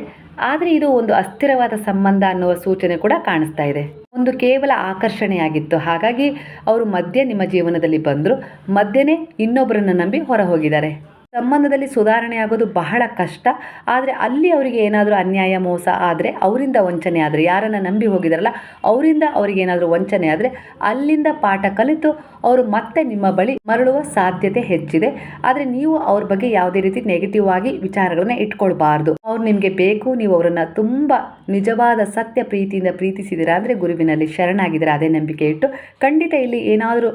S1: ಆದರೆ ಇದು ಒಂದು ಅಸ್ಥಿರವಾದ ಸಂಬಂಧ ಅನ್ನುವ ಸೂಚನೆ ಕೂಡ ಕಾಣಿಸ್ತಾ ಇದೆ. ಒಂದು ಕೇವಲ ಆಕರ್ಷಣೆಯಾಗಿತ್ತು, ಹಾಗಾಗಿ ಅವರು ಮಧ್ಯೆ ನಿಮ್ಮ ಜೀವನದಲ್ಲಿ ಬಂದರು, ಮಧ್ಯೆನೇ ಇನ್ನೊಬ್ಬರನ್ನು ನಂಬಿ ಹೊರ ಹೋಗಿದ್ದಾರೆ. ಸಂಬಂಧದಲ್ಲಿ ಸುಧಾರಣೆ ಆಗೋದು ಬಹಳ ಕಷ್ಟ. ಆದರೆ ಅಲ್ಲಿ ಅವರಿಗೆ ಏನಾದರೂ ಅನ್ಯಾಯ ಮೋಸ ಆದರೆ, ಅವರಿಂದ ವಂಚನೆ ಆದರೆ, ಯಾರನ್ನು ನಂಬಿ ಹೋಗಿದಾರಲ್ಲ ಅವರಿಂದ ಅವರಿಗೆ ಏನಾದರೂ ವಂಚನೆ ಆದರೆ ಅಲ್ಲಿಂದ ಪಾಠ ಕಲಿತು ಅವರು ಮತ್ತೆ ನಿಮ್ಮ ಬಳಿ ಮರಳುವ ಸಾಧ್ಯತೆ ಹೆಚ್ಚಿದೆ. ಆದರೆ ನೀವು ಅವ್ರ ಬಗ್ಗೆ ಯಾವುದೇ ರೀತಿ ನೆಗೆಟಿವ್ ಆಗಿ ವಿಚಾರಗಳನ್ನ ಇಟ್ಕೊಳ್ಬಾರ್ದು. ಅವ್ರು ನಿಮಗೆ ಬೇಕು, ನೀವು ಅವರನ್ನು ತುಂಬ ನಿಜವಾದ ಸತ್ಯ ಪ್ರೀತಿಯಿಂದ ಪ್ರೀತಿಸಿದ್ದೀರಾ ಅಂದರೆ ಗುರುವಿನಲ್ಲಿ ಶರಣಾಗಿದ್ದೀರಾ, ಅದೇ ನಂಬಿಕೆ ಇಟ್ಟು ಖಂಡಿತ ಇಲ್ಲಿ ಏನಾದರೂ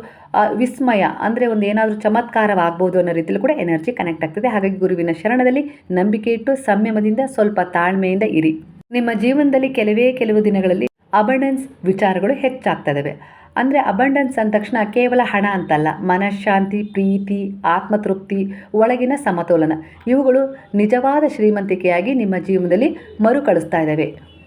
S1: ವಿಸ್ಮಯ ಅಂದರೆ ಒಂದು ಏನಾದರೂ ಚಮತ್ಕಾರವಾಗ್ಬೋದು ಅನ್ನೋ ರೀತಿಯಲ್ಲಿ ಕೂಡ ಎನರ್ಜಿ ಕನೆಕ್ಟ್ ಆಗ್ತದೆ. ಹಾಗಾಗಿ ಗುರುವಿನ ಶರಣದಲ್ಲಿ ನಂಬಿಕೆ ಇಟ್ಟು ಸಂಯಮದಿಂದ ಸ್ವಲ್ಪ ತಾಳ್ಮೆಯಿಂದ ಇರಿ. ನಿಮ್ಮ ಜೀವನದಲ್ಲಿ ಕೆಲವು ದಿನಗಳಲ್ಲಿ ಅಬಂಡೆನ್ಸ್ ವಿಚಾರಗಳು ಹೆಚ್ಚಾಗ್ತದವೆ. ಅಂದರೆ ಅಬಂಡೆನ್ಸ್ ಅಂದ ತಕ್ಷಣ ಕೇವಲ ಹಣ ಅಂತಲ್ಲ, ಮನಃಶಾಂತಿ, ಪ್ರೀತಿ, ಆತ್ಮತೃಪ್ತಿ, ಒಳಗಿನ ಸಮತೋಲನ ಇವುಗಳು ನಿಜವಾದ ಶ್ರೀಮಂತಿಕೆಯಾಗಿ ನಿಮ್ಮ ಜೀವನದಲ್ಲಿ ಮರುಕಳಿಸ್ತಾ ಇದ್ದಾವೆ.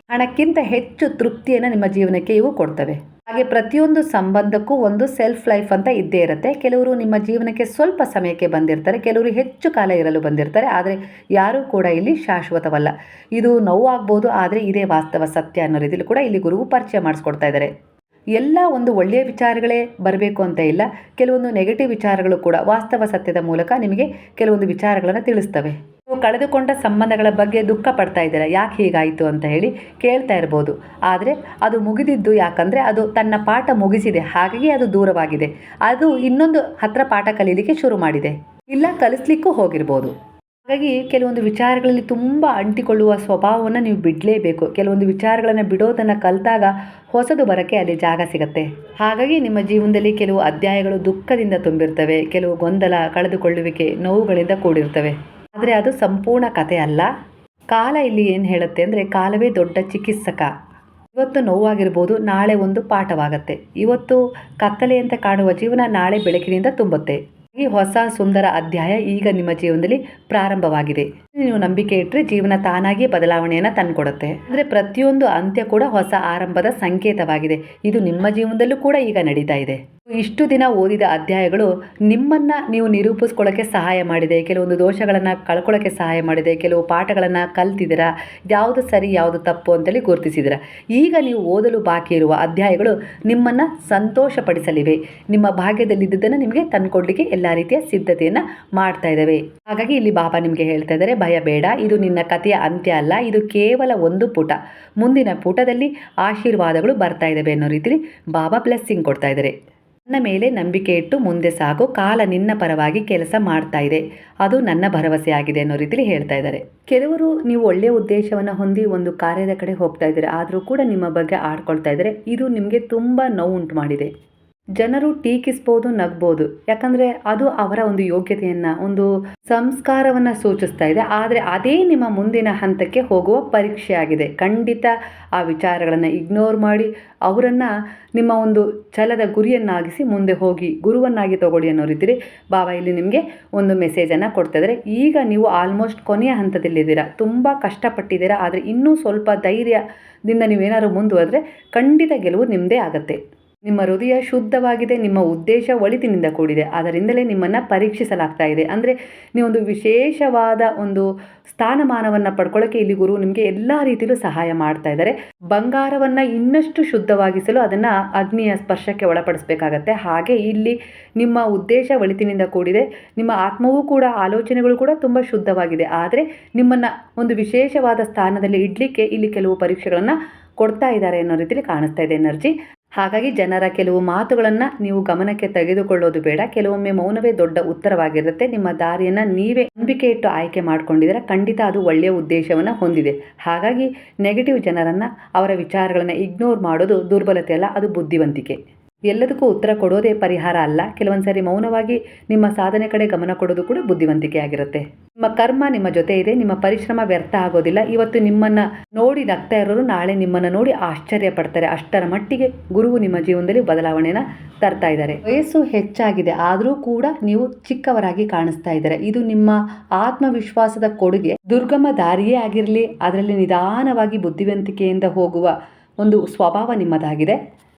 S1: ಹಣಕ್ಕಿಂತ ಹೆಚ್ಚು ತೃಪ್ತಿಯನ್ನು ನಿಮ್ಮ ಜೀವನಕ್ಕೆ ಇವು ಕೊಡ್ತವೆ. ಹಾಗೆ ಪ್ರತಿಯೊಂದು ಸಂಬಂಧಕ್ಕೂ ಒಂದು ಸೆಲ್ಫ್ ಲೈಫ್ ಅಂತ ಇದ್ದೇ ಇರುತ್ತೆ. ಕೆಲವರು ನಿಮ್ಮ ಜೀವನಕ್ಕೆ ಸ್ವಲ್ಪ ಸಮಯಕ್ಕೆ ಬಂದಿರ್ತಾರೆ, ಕೆಲವರು ಹೆಚ್ಚು ಕಾಲ ಇರಲು ಬಂದಿರ್ತಾರೆ. ಆದರೆ ಯಾರೂ ಕೂಡ ಇಲ್ಲಿ ಶಾಶ್ವತವಲ್ಲ. ಇದು ನೋವಾಗ್ಬೋದು, ಆದರೆ ಇದೇ ವಾಸ್ತವ ಸತ್ಯ ಅನ್ನೋ ರೀತಿಯಲ್ಲಿ ಕೂಡ ಇಲ್ಲಿ ಗುರುವು ಪರಿಚಯ ಮಾಡಿಸ್ಕೊಡ್ತಾ ಇದ್ದಾರೆ. ಎಲ್ಲ ಒಂದು ಒಳ್ಳೆಯ ವಿಚಾರಗಳೇ ಬರಬೇಕು ಅಂತ ಇಲ್ಲ, ಕೆಲವೊಂದು ನೆಗೆಟಿವ್ ವಿಚಾರಗಳು ಕೂಡ ವಾಸ್ತವ ಸತ್ಯದ ಮೂಲಕ ನಿಮಗೆ ಕೆಲವೊಂದು ವಿಚಾರಗಳನ್ನು ತಿಳಿಸ್ತವೆ. ನೀವು ಕಳೆದುಕೊಂಡ ಸಂಬಂಧಗಳ ಬಗ್ಗೆ ದುಃಖ ಪಡ್ತಾ ಇದ್ದೀರಾ, ಯಾಕೆ ಹೀಗಾಯಿತು ಅಂತ ಹೇಳಿ ಕೇಳ್ತಾ ಇರ್ಬೋದು. ಆದರೆ ಅದು ಮುಗಿದಿದ್ದು ಯಾಕಂದರೆ ಅದು ತನ್ನ ಪಾಠ ಮುಗಿಸಿದೆ, ಹಾಗಾಗಿ ಅದು ದೂರವಾಗಿದೆ. ಅದು ಇನ್ನೊಂದು ಹತ್ರ ಪಾಠ ಕಲೀಲಿಕ್ಕೆ ಶುರು ಮಾಡಿದೆ, ಇಲ್ಲ ಕಲಿಸ್ಲಿಕ್ಕೂ ಹೋಗಿರ್ಬೋದು. ಹಾಗಾಗಿ ಕೆಲವೊಂದು ವಿಚಾರಗಳಲ್ಲಿ ತುಂಬ ಅಂಟಿಕೊಳ್ಳುವ ಸ್ವಭಾವವನ್ನು ನೀವು ಬಿಡಲೇಬೇಕು. ಕೆಲವೊಂದು ವಿಚಾರಗಳನ್ನು ಬಿಡೋದನ್ನು ಕಲಿತಾಗ ಹೊಸದು ಬರೋಕ್ಕೆ ಅಲ್ಲಿ ಜಾಗ ಸಿಗುತ್ತೆ. ಹಾಗಾಗಿ ನಿಮ್ಮ ಜೀವನದಲ್ಲಿ ಕೆಲವು ಅಧ್ಯಾಯಗಳು ದುಃಖದಿಂದ ತುಂಬಿರ್ತವೆ, ಕೆಲವು ಗೊಂದಲ, ಕಳೆದುಕೊಳ್ಳುವಿಕೆ, ನೋವುಗಳಿಂದ ಕೂಡಿರ್ತವೆ. ಆದರೆ ಅದು ಸಂಪೂರ್ಣ ಕಥೆ ಅಲ್ಲ. ಕಾಲ ಇಲ್ಲಿ ಏನು ಹೇಳುತ್ತೆ ಅಂದರೆ, ಕಾಲವೇ ದೊಡ್ಡ ಚಿಕಿತ್ಸಕ. ಇವತ್ತು ನೋವಾಗಿರ್ಬೋದು, ನಾಳೆ ಒಂದು ಪಾಠವಾಗತ್ತೆ. ಇವತ್ತು ಕತ್ತಲೆಯಂತೆ ಕಾಣುವ ಜೀವನ ನಾಳೆ ಬೆಳಕಿನಿಂದ ತುಂಬುತ್ತೆ. ಈ ಹೊಸ ಸುಂದರ ಅಧ್ಯಾಯ ಈಗ ನಿಮ್ಮ ಜೀವನದಲ್ಲಿ ಪ್ರಾರಂಭವಾಗಿದೆ. ನೀವು ನಂಬಿಕೆ ಇಟ್ಟರೆ ಜೀವನ ತಾನಾಗಿ ಬದಲಾವಣೆಯನ್ನು ತಂದುಕೊಡುತ್ತೆ. ಅಂದರೆ ಪ್ರತಿಯೊಂದು ಅಂತ್ಯ ಕೂಡ ಹೊಸ ಆರಂಭದ ಸಂಕೇತವಾಗಿದೆ. ಇದು ನಿಮ್ಮ ಜೀವನದಲ್ಲೂ ಕೂಡ ಈಗ ನಡೀತಾ ಇದೆ. ಇಷ್ಟು ದಿನ ಓದಿದ ಅಧ್ಯಾಯಗಳು ನಿಮ್ಮನ್ನು ನೀವು ನಿರೂಪಿಸ್ಕೊಳ್ಳೋಕ್ಕೆ ಸಹಾಯ ಮಾಡಿದೆ, ಕೆಲವೊಂದು ದೋಷಗಳನ್ನು ಕಳ್ಕೊಳ್ಳೋಕ್ಕೆ ಸಹಾಯ ಮಾಡಿದೆ, ಕೆಲವು ಪಾಠಗಳನ್ನು ಕಲ್ತಿದ್ದೀರಾ, ಯಾವುದು ಸರಿ ಯಾವುದು ತಪ್ಪು ಅಂತೇಳಿ ಗುರುತಿಸಿದ್ದೀರಾ. ಈಗ ನೀವು ಓದಲು ಬಾಕಿ ಇರುವ ಅಧ್ಯಾಯಗಳು ನಿಮ್ಮನ್ನು ಸಂತೋಷಪಡಿಸಲಿವೆ. ನಿಮ್ಮ ಭಾಗ್ಯದಲ್ಲಿದ್ದನ್ನು ನಿಮಗೆ ತಂದುಕೊಡ್ಲಿಕ್ಕೆ ಎಲ್ಲ ರೀತಿಯ ಸಿದ್ಧತೆಯನ್ನು ಮಾಡ್ತಾ ಇದ್ದಾವೆ. ಹಾಗಾಗಿ ಇಲ್ಲಿ ಬಾಬಾ ನಿಮಗೆ ಹೇಳ್ತಾ ಇದ್ದಾರೆ, ಭಯ ಬೇಡ, ಇದು ನಿನ್ನ ಕಥೆಯ ಅಂತ್ಯ ಅಲ್ಲ, ಇದು ಕೇವಲ ಒಂದು ಪುಟ. ಮುಂದಿನ ಪುಟದಲ್ಲಿ ಆಶೀರ್ವಾದಗಳು ಬರ್ತಾ ಇದ್ದಾವೆ ಅನ್ನೋ ರೀತಿಯಲ್ಲಿ ಬಾಬಾ ಬ್ಲೆಸ್ಸಿಂಗ್ ಕೊಡ್ತಾ ಇದ್ದಾರೆ. ನನ್ನ ಮೇಲೆ ನಂಬಿಕೆ ಇಟ್ಟು ಮುಂದೆ ಸಾಗು, ಕಾಲ ನಿನ್ನ ಪರವಾಗಿ ಕೆಲಸ ಮಾಡ್ತಾ ಇದೆ, ಅದು ನನ್ನ ಭರವಸೆ ಆಗಿದೆ ಅನ್ನೋ ರೀತಿಲಿ ಹೇಳ್ತಾ ಇದ್ದಾರೆ. ಕೆಲವರು ನೀವು ಒಳ್ಳೆಯ ಉದ್ದೇಶವನ್ನು ಹೊಂದಿ ಒಂದು ಕಾರ್ಯದ ಕಡೆ ಹೋಗ್ತಾ ಇದ್ದೀರಾ, ಆದರೂ ಕೂಡ ನಿಮ್ಮ ಬಗ್ಗೆ ಆಡ್ಕೊಳ್ತಾ ಇದ್ದಾರೆ. ಇದು ನಿಮಗೆ ತುಂಬ ನೋವು ಉಂಟು ಮಾಡಿದೆ. ಜನರು ಟೀಕಿಸ್ಬೋದು, ನಗ್ಬೋದು, ಯಾಕಂದರೆ ಅದು ಅವರ ಒಂದು ಯೋಗ್ಯತೆಯನ್ನು, ಒಂದು ಸಂಸ್ಕಾರವನ್ನು ಸೂಚಿಸ್ತಾ ಇದೆ. ಆದರೆ ಅದೇ ನಿಮ್ಮ ಮುಂದಿನ ಹಂತಕ್ಕೆ ಹೋಗುವ ಪರೀಕ್ಷೆ ಆಗಿದೆ. ಖಂಡಿತ ಆ ವಿಚಾರಗಳನ್ನು ಇಗ್ನೋರ್ ಮಾಡಿ ಅವರನ್ನು ನಿಮ್ಮ ಒಂದು ಛಲದ ಗುರಿಯನ್ನಾಗಿಸಿ ಮುಂದೆ ಹೋಗಿ ಗುರುವನ್ನಾಗಿ ತಗೊಳ್ಳಿ ಅನ್ನೋ ರೀತಿಲಿ ಬಾಬಾ ಇಲ್ಲಿ ನಿಮಗೆ ಒಂದು ಮೆಸೇಜನ್ನು ಕೊಡ್ತಾ ಇದ್ದಾರೆ. ಈಗ ನೀವು ಆಲ್ಮೋಸ್ಟ್ ಕೊನೆಯ ಹಂತದಲ್ಲಿದ್ದೀರಾ, ತುಂಬ ಕಷ್ಟಪಟ್ಟಿದ್ದೀರಾ, ಆದರೆ ಇನ್ನೂ ಸ್ವಲ್ಪ ಧೈರ್ಯದಿಂದ ನೀವೇನಾದ್ರು ಮುಂದುವರೆದ್ರೆ ಖಂಡಿತ ಗೆಲುವು ನಿಮ್ಮದೇ ಆಗುತ್ತೆ. ನಿಮ್ಮ ಹೃದಯ ಶುದ್ಧವಾಗಿದೆ, ನಿಮ್ಮ ಉದ್ದೇಶ ಒಳಿತಿನಿಂದ ಕೂಡಿದೆ, ಅದರಿಂದಲೇ ನಿಮ್ಮನ್ನು ಪರೀಕ್ಷಿಸಲಾಗ್ತಾ ಇದೆ. ಅಂದರೆ ನೀವೊಂದು ವಿಶೇಷವಾದ ಒಂದು ಸ್ಥಾನಮಾನವನ್ನು ಪಡ್ಕೊಳ್ಳೋಕ್ಕೆ ಇಲ್ಲಿ ಗುರು ನಿಮಗೆ ಎಲ್ಲ ರೀತಿಯಲ್ಲೂ ಸಹಾಯ ಮಾಡ್ತಾ ಇದ್ದಾರೆ. ಬಂಗಾರವನ್ನು ಇನ್ನಷ್ಟು ಶುದ್ಧವಾಗಿಸಲು ಅದನ್ನು ಅಗ್ನಿಯ ಸ್ಪರ್ಶಕ್ಕೆ ಒಳಪಡಿಸಬೇಕಾಗತ್ತೆ. ಹಾಗೆ ಇಲ್ಲಿ ನಿಮ್ಮ ಉದ್ದೇಶ ಒಳಿತಿನಿಂದ ಕೂಡಿದೆ, ನಿಮ್ಮ ಆತ್ಮವೂ ಕೂಡ, ಆಲೋಚನೆಗಳು ಕೂಡ ತುಂಬ ಶುದ್ಧವಾಗಿದೆ. ಆದರೆ ನಿಮ್ಮನ್ನು ಒಂದು ವಿಶೇಷವಾದ ಸ್ಥಾನದಲ್ಲಿ ಇಡಲಿಕ್ಕೆ ಇಲ್ಲಿ ಕೆಲವು ಪರೀಕ್ಷೆಗಳನ್ನು ಕೊಡ್ತಾ ಇದ್ದಾರೆ ಅನ್ನೋ ರೀತಿಯಲ್ಲಿ ಕಾಣಿಸ್ತಾ ಇದೆ ಎನರ್ಜಿ. ಹಾಗಾಗಿ ಜನರ ಕೆಲವು ಮಾತುಗಳನ್ನು ನೀವು ಗಮನಕ್ಕೆ ತೆಗೆದುಕೊಳ್ಳೋದು ಬೇಡ. ಕೆಲವೊಮ್ಮೆ ಮೌನವೇ ದೊಡ್ಡ ಉತ್ತರವಾಗಿರುತ್ತೆ. ನಿಮ್ಮ ದಾರಿಯನ್ನು ನೀವೇ ನಂಬಿಕೆ ಇಟ್ಟು ಆಯ್ಕೆ ಮಾಡ್ಕೊಂಡಿದ್ದೀರಾ, ಖಂಡಿತ ಅದು ಒಳ್ಳೆಯ ಉದ್ದೇಶವನ್ನು ಹೊಂದಿದೆ. ಹಾಗಾಗಿ ನೆಗೆಟಿವ್ ಜನರನ್ನು, ಅವರ ವಿಚಾರಗಳನ್ನು ಇಗ್ನೋರ್ ಮಾಡೋದು ದುರ್ಬಲತೆ ಅಲ್ಲ, ಅದು ಬುದ್ಧಿವಂತಿಕೆ. ಎಲ್ಲದಕ್ಕೂ ಉತ್ತರ ಕೊಡೋದೇ ಪರಿಹಾರ ಅಲ್ಲ. ಕೆಲವೊಂದು ಸಾರಿ ಮೌನವಾಗಿ ನಿಮ್ಮ ಸಾಧನೆ ಕಡೆ ಗಮನ ಕೊಡೋದು ಕೂಡ ಬುದ್ಧಿವಂತಿಕೆ ಆಗಿರುತ್ತೆ. ನಿಮ್ಮ ಕರ್ಮ ನಿಮ್ಮ ಜೊತೆ ಇದೆ, ನಿಮ್ಮ ಪರಿಶ್ರಮ ವ್ಯರ್ಥ ಆಗೋದಿಲ್ಲ. ಇವತ್ತು ನಿಮ್ಮನ್ನು ನೋಡಿ ನಗ್ತಾ ಇರೋರು ನಾಳೆ ನಿಮ್ಮನ್ನು ನೋಡಿ ಆಶ್ಚರ್ಯ ಪಡ್ತಾರೆ. ಅಷ್ಟರ ಮಟ್ಟಿಗೆ ಗುರುವು ನಿಮ್ಮ ಜೀವನದಲ್ಲಿ ಬದಲಾವಣೆಯನ್ನು ತರ್ತಾ ಇದ್ದಾರೆ. ವಯಸ್ಸು ಹೆಚ್ಚಾಗಿದೆ, ಆದರೂ ಕೂಡ ನೀವು ಚಿಕ್ಕವರಾಗಿ ಕಾಣಿಸ್ತಾ ಇದ್ದಾರೆ. ಇದು ನಿಮ್ಮ ಆತ್ಮವಿಶ್ವಾಸದ ಕೊಡುಗೆ. ದುರ್ಗಮ ದಾರಿಯೇ ಆಗಿರಲಿ, ಅದರಲ್ಲಿ ನಿಧಾನವಾಗಿ ಬುದ್ಧಿವಂತಿಕೆಯಿಂದ ಹೋಗುವ ಒಂದು ಸ್ವಭಾವ ನಿಮ್ಮದಾಗಿದೆ.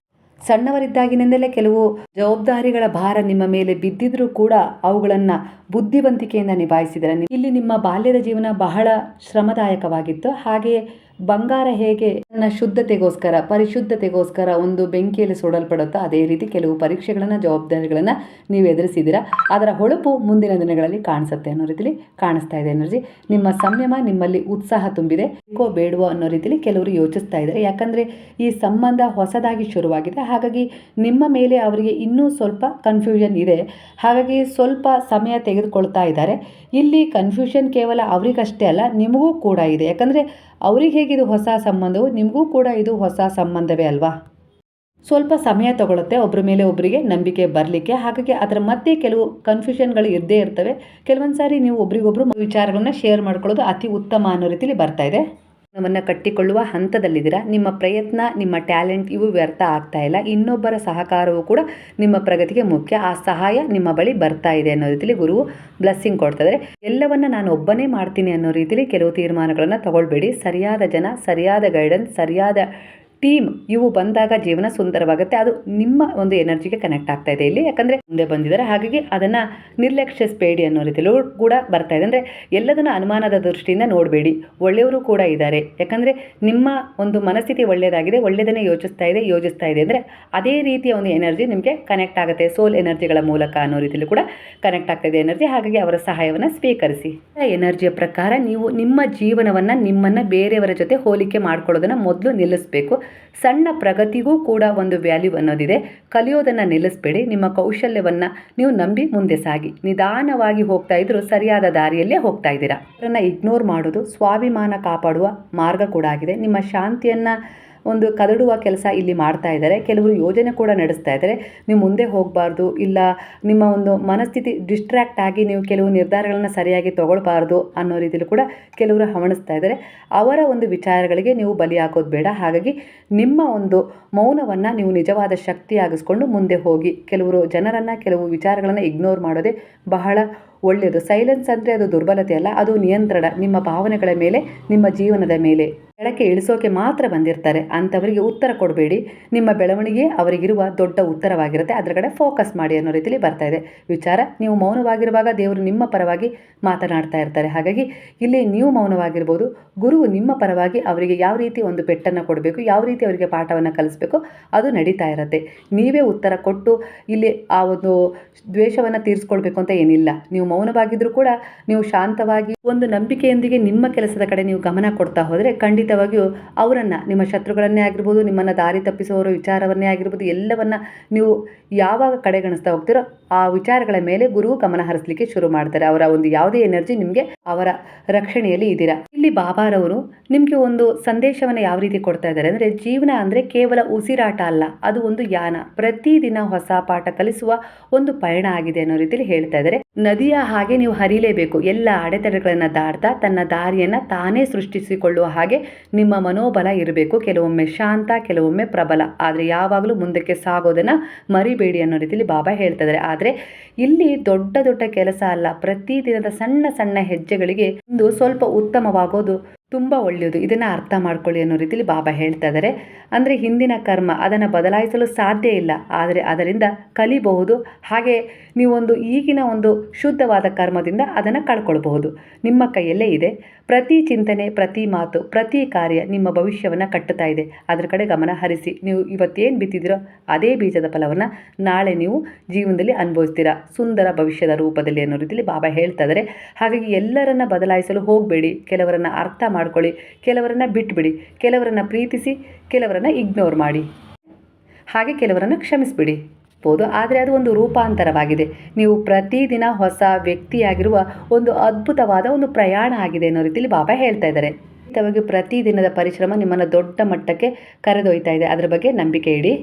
S1: ಸಣ್ಣವರಿದ್ದಾಗಿನಿಂದಲೇ ಕೆಲವು ಜವಾಬ್ದಾರಿಗಳ ಭಾರ ನಿಮ್ಮ ಮೇಲೆ ಬಿದ್ದಿದ್ರೂ ಕೂಡ ಅವುಗಳನ್ನು ಬುದ್ಧಿವಂತಿಕೆಯಿಂದ ನಿಭಾಯಿಸಿದರೆ. ಇಲ್ಲಿ ನಿಮ್ಮ ಬಾಲ್ಯದ ಜೀವನ ಬಹಳ ಶ್ರಮದಾಯಕವಾಗಿತ್ತು. ಹಾಗೆಯೇ ಬಂಗಾರ ಹೇಗೆ ನನ್ನ ಶುದ್ಧತೆಗೋಸ್ಕರ, ಪರಿಶುದ್ಧತೆಗೋಸ್ಕರ ಒಂದು ಬೆಂಕಿಯಲ್ಲಿ ಸುಡಲ್ಪಡುತ್ತೋ ಅದೇ ರೀತಿ ಕೆಲವು ಪರೀಕ್ಷೆಗಳನ್ನು, ಜವಾಬ್ದಾರಿಗಳನ್ನು ನೀವು ಎದುರಿಸಿದ್ದೀರಾ. ಅದರ ಹೊಳಪು ಮುಂದಿನ ದಿನಗಳಲ್ಲಿ ಕಾಣಿಸುತ್ತೆ ಅನ್ನೋ ರೀತಿಲಿ ಕಾಣಿಸ್ತಾ ಇದೆ ಎನರ್ಜಿ. ನಿಮ್ಮ ಸಂಯಮ ನಿಮ್ಮಲ್ಲಿ ಉತ್ಸಾಹ ತುಂಬಿದೆ. ಬೇಕೋ ಬೇಡವೋ ಅನ್ನೋ ರೀತಿಲಿ ಕೆಲವರು ಯೋಚಿಸ್ತಾ ಇದ್ದಾರೆ. ಯಾಕಂದರೆ ಈ ಸಂಬಂಧ ಹೊಸದಾಗಿ ಶುರುವಾಗಿದೆ. ಹಾಗಾಗಿ ನಿಮ್ಮ ಮೇಲೆ ಅವರಿಗೆ ಇನ್ನೂ ಸ್ವಲ್ಪ ಕನ್ಫ್ಯೂಷನ್ ಇದೆ. ಹಾಗಾಗಿ ಸ್ವಲ್ಪ ಸಮಯ ತೆಗೆದುಕೊಳ್ತಾ ಇದ್ದಾರೆ. ಇಲ್ಲಿ ಕನ್ಫ್ಯೂಷನ್ ಕೇವಲ ಅವರಿಗಷ್ಟೇ ಅಲ್ಲ, ನಿಮಗೂ ಕೂಡ ಇದೆ. ಯಾಕಂದರೆ ಅವ್ರಿಗೆ ಹೇಗಿದು ಹೊಸ ಸಂಬಂಧವು, ನಿಮಗೂ ಕೂಡ ಇದು ಹೊಸ ಸಂಬಂಧವೇ ಅಲ್ವಾ. ಸ್ವಲ್ಪ ಸಮಯ ತಗೊಳುತ್ತೆ ಒಬ್ಬರ ಮೇಲೆ ಒಬ್ಬರಿಗೆ ನಂಬಿಕೆ ಬರಲಿಕ್ಕೆ. ಹಾಗಾಗಿ ಅದರ ಮಧ್ಯೆ ಕೆಲವು ಕನ್ಫ್ಯೂಷನ್ಗಳು ಇದ್ದೇ ಇರ್ತವೆ. ಕೆಲವೊಂದು ಸಾರಿ ನೀವು ಒಬ್ರಿಗೊಬ್ರು ವಿಚಾರಗಳನ್ನ ಶೇರ್ ಮಾಡ್ಕೊಳ್ಳೋದು ಅತಿ ಉತ್ತಮ ಅನ್ನೋ ರೀತಿಲಿ ಬರ್ತಾ ಇದೆ. ನಮ್ಮನ್ನು ಕಟ್ಟಿಕೊಳ್ಳುವ ಹಂತದಲ್ಲಿದ್ದೀರಾ. ನಿಮ್ಮ ಪ್ರಯತ್ನ, ನಿಮ್ಮ ಟ್ಯಾಲೆಂಟ್ ಇವು ವ್ಯರ್ಥ ಆಗ್ತಾ ಇಲ್ಲ. ಇನ್ನೊಬ್ಬರ ಸಹಕಾರವೂ ಕೂಡ ನಿಮ್ಮ ಪ್ರಗತಿಗೆ ಮುಖ್ಯ. ಆ ಸಹಾಯ ನಿಮ್ಮ ಬಳಿ ಬರ್ತಾ ಇದೆ ಅನ್ನೋ ರೀತಿಲಿ ಗುರುವು ಬ್ಲೆಸ್ಸಿಂಗ್ ಕೊಡ್ತಾ ಇದ್ದಾರೆ. ಎಲ್ಲವನ್ನ ನಾನು ಒಬ್ಬನೇ ಮಾಡ್ತೀನಿ ಅನ್ನೋ ರೀತಿಲಿ ಕೆಲವು ತೀರ್ಮಾನಗಳನ್ನು ತಗೊಳ್ಬೇಡಿ. ಸರಿಯಾದ ಜನ, ಸರಿಯಾದ ಗೈಡೆನ್ಸ್, ಸರಿಯಾದ ಟೀಮ್ ಇವು ಬಂದಾಗ ಜೀವನ ಸುಂದರವಾಗುತ್ತೆ. ಅದು ನಿಮ್ಮ ಒಂದು ಎನರ್ಜಿಗೆ ಕನೆಕ್ಟ್ ಆಗ್ತಾ ಇದೆ ಇಲ್ಲಿ. ಯಾಕಂದರೆ ಮುಂದೆ ಬಂದಿದ್ದಾರೆ, ಹಾಗಾಗಿ ಅದನ್ನು ನಿರ್ಲಕ್ಷಿಸಬೇಡಿ ಅನ್ನೋ ರೀತಿಯಲ್ಲೂ ಕೂಡ ಬರ್ತಾ ಇದೆ. ಅಂದರೆ ಎಲ್ಲದನ್ನು ಅನುಮಾನದ ದೃಷ್ಟಿಯಿಂದ ನೋಡಬೇಡಿ. ಒಳ್ಳೆಯವರು ಕೂಡ ಇದ್ದಾರೆ. ಯಾಕಂದರೆ ನಿಮ್ಮ ಒಂದು ಮನಸ್ಥಿತಿ ಒಳ್ಳೆಯದಾಗಿದೆ, ಒಳ್ಳೆಯದನ್ನೇ ಯೋಚಿಸ್ತಾ ಇದೆ ಅಂದರೆ ಅದೇ ರೀತಿಯ ಒಂದು ಎನರ್ಜಿ ನಿಮಗೆ ಕನೆಕ್ಟ್ ಆಗುತ್ತೆ. ಸೋಲ್ ಎನರ್ಜಿಗಳ ಮೂಲಕ ಅನ್ನೋ ರೀತಿಯಲ್ಲೂ ಕೂಡ ಕನೆಕ್ಟ್ ಆಗ್ತಾ ಇದೆ ಎನರ್ಜಿ. ಹಾಗಾಗಿ ಅವರ ಸಹಾಯವನ್ನು ಸ್ವೀಕರಿಸಿ. ಎನರ್ಜಿಯ ಪ್ರಕಾರ ನೀವು ನಿಮ್ಮ ಜೀವನವನ್ನು, ನಿಮ್ಮನ್ನು ಬೇರೆಯವರ ಜೊತೆ ಹೋಲಿಕೆ ಮಾಡ್ಕೊಳ್ಳೋದನ್ನು ಮೊದಲು ನಿಲ್ಲಿಸಬೇಕು. ಸಣ್ಣ ಪ್ರಗತಿಗೂ ಕೂಡ ಒಂದು ವ್ಯಾಲ್ಯೂ ಅನ್ನೋದಿದೆ. ಕಲಿಯೋದನ್ನು ನಿಲ್ಲಿಸಬೇಡಿ. ನಿಮ್ಮ ಕೌಶಲ್ಯವನ್ನು ನೀವು ನಂಬಿ ಮುಂದೆ ಸಾಗಿ. ನಿಧಾನವಾಗಿ ಹೋಗ್ತಾ ಇದ್ರೂ ಸರಿಯಾದ ದಾರಿಯಲ್ಲೇ ಹೋಗ್ತಾ ಇದ್ದೀರಾ. ಅದನ್ನು ಇಗ್ನೋರ್ ಮಾಡೋದು ಸ್ವಾಭಿಮಾನ ಕಾಪಾಡುವ ಮಾರ್ಗ ಕೂಡ ಆಗಿದೆ. ನಿಮ್ಮ ಶಾಂತಿಯನ್ನು ಒಂದು ಕದಡುವ ಕೆಲಸ ಇಲ್ಲಿ ಮಾಡ್ತಾ ಇದ್ದಾರೆ. ಕೆಲವರು ಯೋಜನೆ ಕೂಡ ನಡೆಸ್ತಾ ಇದ್ದಾರೆ. ನೀವು ಮುಂದೆ ಹೋಗಬಾರ್ದು, ಇಲ್ಲ ನಿಮ್ಮ ಒಂದು ಮನಸ್ಥಿತಿ ಡಿಸ್ಟ್ರ್ಯಾಕ್ಟ್ ಆಗಿ ನೀವು ಕೆಲವು ನಿರ್ಧಾರಗಳನ್ನು ಸರಿಯಾಗಿ ತಗೊಳ್ಬಾರ್ದು ಅನ್ನೋ ರೀತಿಯಲ್ಲಿ ಕೂಡ ಕೆಲವರು ಹವಣಿಸ್ತಾ ಇದ್ದಾರೆ. ಅವರ ಒಂದು ವಿಚಾರಗಳಿಗೆ ನೀವು ಬಲಿಯಾಗೋದು ಬೇಡ. ಹಾಗಾಗಿ ನಿಮ್ಮ ಒಂದು ಮೌನವನ್ನು ನೀವು ನಿಜವಾದ ಶಕ್ತಿಯಾಗಿಸ್ಕೊಂಡು ಮುಂದೆ ಹೋಗಿ. ಕೆಲವರು ಜನರನ್ನು, ಕೆಲವು ವಿಚಾರಗಳನ್ನು ಇಗ್ನೋರ್ ಮಾಡೋದೇ ಬಹಳ ಒಳ್ಳೆಯದು. ಸೈಲೆನ್ಸ್ ಅಂದರೆ ಅದು ದುರ್ಬಲತೆ ಅಲ್ಲ, ಅದು ನಿಯಂತ್ರಣ. ನಿಮ್ಮ ಭಾವನೆಗಳ ಮೇಲೆ, ನಿಮ್ಮ ಜೀವನದ ಮೇಲೆ ಕೆಳಕ್ಕೆ ಇಳಿಸೋಕೆ ಮಾತ್ರ ಬಂದಿರ್ತಾರೆ. ಅಂಥವರಿಗೆ ಉತ್ತರ ಕೊಡಬೇಡಿ. ನಿಮ್ಮ ಬೆಳವಣಿಗೆ ಅವರಿಗಿರುವ ದೊಡ್ಡ ಉತ್ತರವಾಗಿರುತ್ತೆ. ಅದರ ಕಡೆ ಫೋಕಸ್ ಮಾಡಿ ಅನ್ನೋ ರೀತಿಯಲ್ಲಿ ಬರ್ತಾ ಇದೆ ವಿಚಾರ. ನೀವು ಮೌನವಾಗಿರುವಾಗ ದೇವರು ನಿಮ್ಮ ಪರವಾಗಿ ಮಾತನಾಡ್ತಾ ಇರ್ತಾರೆ. ಹಾಗಾಗಿ ಇಲ್ಲಿ ನೀವು ಮೌನವಾಗಿರ್ಬೋದು. ಗುರುವು ನಿಮ್ಮ ಪರವಾಗಿ ಅವರಿಗೆ ಯಾವ ರೀತಿ ಒಂದು ಪೆಟ್ಟನ್ನು ಕೊಡಬೇಕು, ಯಾವ ರೀತಿ ಅವರಿಗೆ ಪಾಠವನ್ನು ಕಲಿಸ್ಬೇಕು ಅದು ನಡೀತಾ ಇರುತ್ತೆ. ನೀವೇ ಉತ್ತರ ಕೊಟ್ಟು ಇಲ್ಲಿ ಆ ಒಂದು ದ್ವೇಷವನ್ನು ತೀರಿಸ್ಕೊಳ್ಬೇಕು ಅಂತ ಏನಿಲ್ಲ. ನೀವು ಮೌನವಾಗಿದ್ದರೂ ಕೂಡ ನೀವು ಶಾಂತವಾಗಿ ಒಂದು ನಂಬಿಕೆಯೊಂದಿಗೆ ನಿಮ್ಮ ಕೆಲಸದ ಕಡೆ ನೀವು ಗಮನ ಕೊಡ್ತಾ ಹೋದರೆ ಖಂಡಿತ ಖಂಡಿತವಾಗಿಯೂ ಅವರನ್ನು, ನಿಮ್ಮ ಶತ್ರುಗಳನ್ನೇ ಆಗಿರ್ಬೋದು, ನಿಮ್ಮನ್ನು ದಾರಿ ತಪ್ಪಿಸುವವರ ವಿಚಾರವನ್ನೇ ಆಗಿರ್ಬೋದು, ಎಲ್ಲವನ್ನು ನೀವು ಯಾವಾಗ ಕಡೆಗಣಿಸ್ತಾ ಹೋಗ್ತೀರೋ ಆ ವಿಚಾರಗಳ ಮೇಲೆ ಗುರು ಗಮನ ಹರಿಸಲಿಕ್ಕೆ ಶುರು ಮಾಡ್ತಾರೆ. ಅವರ ಒಂದು ಯಾವುದೇ ಎನರ್ಜಿ ನಿಮಗೆ ಅವರ ರಕ್ಷಣೆಯಲ್ಲಿ ಇದ್ದೀರಾ. ಇಲ್ಲಿ ಬಾಬಾರವರು ನಿಮಗೆ ಒಂದು ಸಂದೇಶವನ್ನು ಯಾವ ರೀತಿ ಕೊಡ್ತಾ ಇದ್ದಾರೆ ಅಂದರೆ, ಜೀವನ ಅಂದರೆ ಕೇವಲ ಉಸಿರಾಟ ಅಲ್ಲ, ಅದು ಒಂದು ಯಾನ, ಪ್ರತಿದಿನ ಹೊಸ ಪಾಠ ಕಲಿಸುವ ಒಂದು ಪಯಣ ಆಗಿದೆ ಅನ್ನೋ ರೀತಿಯಲ್ಲಿ ಹೇಳ್ತಾ ಇದ್ದಾರೆ. ನದಿಯ ಹಾಗೆ ನೀವು ಹರಿಲೇಬೇಕು, ಎಲ್ಲ ಅಡೆತಡೆಗಳನ್ನು ದಾಟ್ತಾ ತನ್ನ ದಾರಿಯನ್ನು ತಾನೇ ಸೃಷ್ಟಿಸಿಕೊಳ್ಳುವ ಹಾಗೆ ನಿಮ್ಮ ಮನೋಬಲ ಇರಬೇಕು. ಕೆಲವೊಮ್ಮೆ ಶಾಂತ, ಕೆಲವೊಮ್ಮೆ ಪ್ರಬಲ, ಆದರೆ ಯಾವಾಗಲೂ ಮುಂದಕ್ಕೆ ಸಾಗೋದನ್ನು ಮರಿಬೇಡಿ ಅನ್ನೋ ರೀತಿಯಲ್ಲಿ ಬಾಬಾ ಹೇಳ್ತಾ ಇದ್ದಾರೆ. ಆದರೆ ಇಲ್ಲಿ ದೊಡ್ಡ ದೊಡ್ಡ ಕೆಲಸ ಅಲ್ಲ, ಪ್ರತಿದಿನದ ಸಣ್ಣ ಸಣ್ಣ ಹೆಜ್ಜೆಗಳಿಗೆ ಒಂದು ಸ್ವಲ್ಪ ಉತ್ತಮವಾಗೋದು ತುಂಬ ಒಳ್ಳೆಯದು. ಇದನ್ನು ಅರ್ಥ ಮಾಡ್ಕೊಳ್ಳಿ ಅನ್ನೋ ರೀತಿಯಲ್ಲಿ ಬಾಬಾ ಹೇಳ್ತಾ ಇದ್ದಾರೆ. ಅಂದರೆ ಹಿಂದಿನ ಕರ್ಮ ಅದನ್ನು ಬದಲಾಯಿಸಲು ಸಾಧ್ಯ ಇಲ್ಲ, ಆದರೆ ಅದರಿಂದ ಕಲಿಬಹುದು. ಹಾಗೆ ನೀವೊಂದು ಈಗಿನ ಒಂದು ಶುದ್ಧವಾದ ಕರ್ಮದಿಂದ ಅದನ್ನು ಕಳ್ಕೊಳ್ಬಹುದು. ನಿಮ್ಮ ಕೈಯಲ್ಲೇ ಇದೆ. ಪ್ರತಿ ಚಿಂತನೆ, ಪ್ರತಿ ಮಾತು, ಪ್ರತಿ ಕಾರ್ಯ ನಿಮ್ಮ ಭವಿಷ್ಯವನ್ನು ಕಟ್ಟುತ್ತಾ ಇದೆ. ಅದರ ಕಡೆ ಗಮನ ಹರಿಸಿ. ನೀವು ಇವತ್ತೇನು ಬಿತ್ತಿದ್ದೀರೋ ಅದೇ ಬೀಜದ ಫಲವನ್ನು ನಾಳೆ ನೀವು ಜೀವನದಲ್ಲಿ ಅನುಭವಿಸ್ತೀರಾ, ಸುಂದರ ಭವಿಷ್ಯದ ರೂಪದಲ್ಲಿ ಅನ್ನೋ ರೀತಿಯಲ್ಲಿ ಬಾಬಾ ಹೇಳ್ತಾ ಇದ್ದಾರೆ. ಹಾಗಾಗಿ ಎಲ್ಲರನ್ನ ಬದಲಾಯಿಸಲು ಹೋಗಬೇಡಿ. ಕೆಲವರನ್ನು ಅರ್ಥ ಮಾಡ್ಕೊಳ್ಳಿ, ಕೆಲವರನ್ನು ಬಿಟ್ಬಿಡಿ, ಕೆಲವರನ್ನು ಪ್ರೀತಿಸಿ, ಕೆಲವರನ್ನು ಇಗ್ನೋರ್ ಮಾಡಿ, ಹಾಗೆ ಕೆಲವರನ್ನು ಕ್ಷಮಿಸಿಬಿಡಿ ಬಹುದು. ಆದರೆ ಅದು ಒಂದು ರೂಪಾಂತರವಾಗಿದೆ. ನೀವು ಪ್ರತಿದಿನ ಹೊಸ ವ್ಯಕ್ತಿಯಾಗಿರುವ ಒಂದು ಅದ್ಭುತವಾದ ಒಂದು ಪ್ರಯಾಣ ಆಗಿದೆ ಅನ್ನೋ ರೀತಿಯಲ್ಲಿ ಬಾಬಾ ಹೇಳ್ತಾ ಇದ್ದಾರೆ. ಖಂಡಿತವಾಗಿ ಪ್ರತಿದಿನದ ಪರಿಶ್ರಮ ನಿಮ್ಮನ್ನು ದೊಡ್ಡ ಮಟ್ಟಕ್ಕೆ ಕರೆದೊಯ್ತಾ ಇದೆ. ಅದರ ಬಗ್ಗೆ ನಂಬಿಕೆ ಇಡಿ.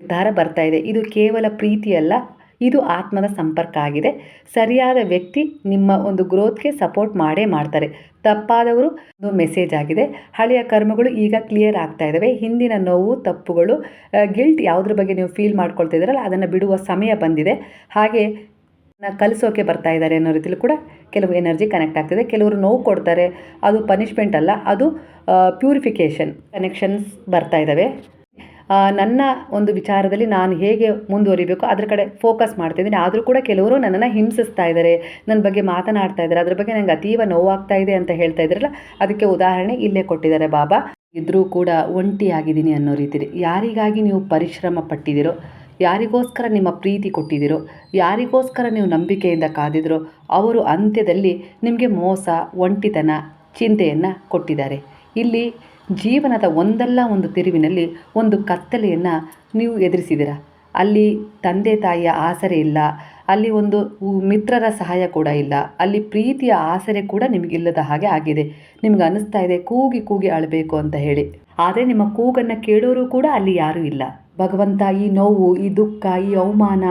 S1: ನಿರ್ಧಾರ ಬರ್ತಾ ಇದೆ. ಇದು ಕೇವಲ ಪ್ರೀತಿಯಲ್ಲ, ಇದು ಆತ್ಮದ ಸಂಪರ್ಕ ಆಗಿದೆ. ಸರಿಯಾದ ವ್ಯಕ್ತಿ ನಿಮ್ಮ ಒಂದು ಗ್ರೋತ್ಗೆ ಸಪೋರ್ಟ್ ಮಾಡೇ ಮಾಡ್ತಾರೆ. ತಪ್ಪಾದವರು ಒಂದು ಮೆಸೇಜ್ ಆಗಿದೆ. ಹಳೆಯ ಕರ್ಮಗಳು ಈಗ ಕ್ಲಿಯರ್ ಆಗ್ತಾ ಇದ್ದಾವೆ. ಹಿಂದಿನ ನೋವು, ತಪ್ಪುಗಳು, ಗಿಲ್ಟ್ ಯಾವುದ್ರ ಬಗ್ಗೆ ನೀವು ಫೀಲ್ ಮಾಡ್ಕೊಳ್ತಾ ಇದ್ದೀರಲ್ಲ ಅದನ್ನು ಬಿಡುವ ಸಮಯ ಬಂದಿದೆ. ಹಾಗೆ ಕಲಿಸೋಕೆ ಬರ್ತಾ ಇದ್ದಾರೆ ಅನ್ನೋ ರೀತಿಯಲ್ಲಿ ಕೂಡ ಕೆಲವು ಎನರ್ಜಿ ಕನೆಕ್ಟ್ ಆಗ್ತಿದೆ. ಕೆಲವರು ನೋವು ಕೊಡ್ತಾರೆ, ಅದು ಪನಿಷ್ಮೆಂಟ್ ಅಲ್ಲ, ಅದು ಪ್ಯೂರಿಫಿಕೇಷನ್ ಕನೆಕ್ಷನ್ಸ್ ಬರ್ತಾ ಇದ್ದಾವೆ. ನನ್ನ ಒಂದು ವಿಚಾರದಲ್ಲಿ ನಾನು ಹೇಗೆ ಮುಂದುವರಿಬೇಕು ಅದರ ಕಡೆ ಫೋಕಸ್ ಮಾಡ್ತಿದ್ದೀನಿ. ಆದರೂ ಕೂಡ ಕೆಲವರು ನನ್ನನ್ನು ಹಿಂಸಿಸ್ತಾ ಇದ್ದಾರೆ, ನನ್ನ ಬಗ್ಗೆ ಮಾತನಾಡ್ತಾ ಇದ್ದಾರೆ, ಅದ್ರ ಬಗ್ಗೆ ನನಗೆ ಅತೀವ ನೋವಾಗ್ತಾ ಇದೆ ಅಂತ ಹೇಳ್ತಾ ಇದ್ರಲ್ಲ, ಅದಕ್ಕೆ ಉದಾಹರಣೆ ಇಲ್ಲೇ ಕೊಟ್ಟಿದ್ದಾರೆ ಬಾಬಾ. ಇದ್ರೂ ಕೂಡ ಒಂಟಿಯಾಗಿದ್ದೀನಿ ಅನ್ನೋ ರೀತಿಯಲ್ಲಿ ಯಾರಿಗಾಗಿ ನೀವು ಪರಿಶ್ರಮ ಪಟ್ಟಿದ್ದೀರೋ, ಯಾರಿಗೋಸ್ಕರ ನಿಮ್ಮ ಪ್ರೀತಿ ಕೊಟ್ಟಿದ್ದೀರೋ, ಯಾರಿಗೋಸ್ಕರ ನೀವು ನಂಬಿಕೆಯಿಂದ ಕಾದಿದ್ರೋ, ಅವರು ಅಂತ್ಯದಲ್ಲಿ ನಿಮಗೆ ಮೋಸ, ಒಂಟಿತನ, ಚಿಂತೆಯನ್ನು ಕೊಟ್ಟಿದ್ದಾರೆ. ಇಲ್ಲಿ ಜೀವನದ ಒಂದಲ್ಲ ಒಂದು ತಿರುವಿನಲ್ಲಿ ಒಂದು ಕತ್ತಲೆಯನ್ನು ನೀವು ಎದುರಿಸಿದ್ದೀರ. ಅಲ್ಲಿ ತಂದೆ ತಾಯಿಯ ಆಸರೆ ಇಲ್ಲ, ಅಲ್ಲಿ ಒಂದು ಮಿತ್ರರ ಸಹಾಯ ಕೂಡ ಇಲ್ಲ, ಅಲ್ಲಿ ಪ್ರೀತಿಯ ಆಸರೆ ಕೂಡ ನಿಮಗಿಲ್ಲದ ಹಾಗೆ ಆಗಿದೆ. ನಿಮ್ಗೆ ಅನ್ನಿಸ್ತಾ ಇದೆ ಕೂಗಿ ಕೂಗಿ ಅಳಬೇಕು ಅಂತ ಹೇಳಿ, ಆದರೆ ನಿಮ್ಮ ಕೂಗನ್ನು ಕೇಳೋರು ಕೂಡ ಅಲ್ಲಿ ಯಾರೂ ಇಲ್ಲ. ಭಗವಂತ, ಈ ನೋವು, ಈ ದುಃಖ, ಈ ಅವಮಾನ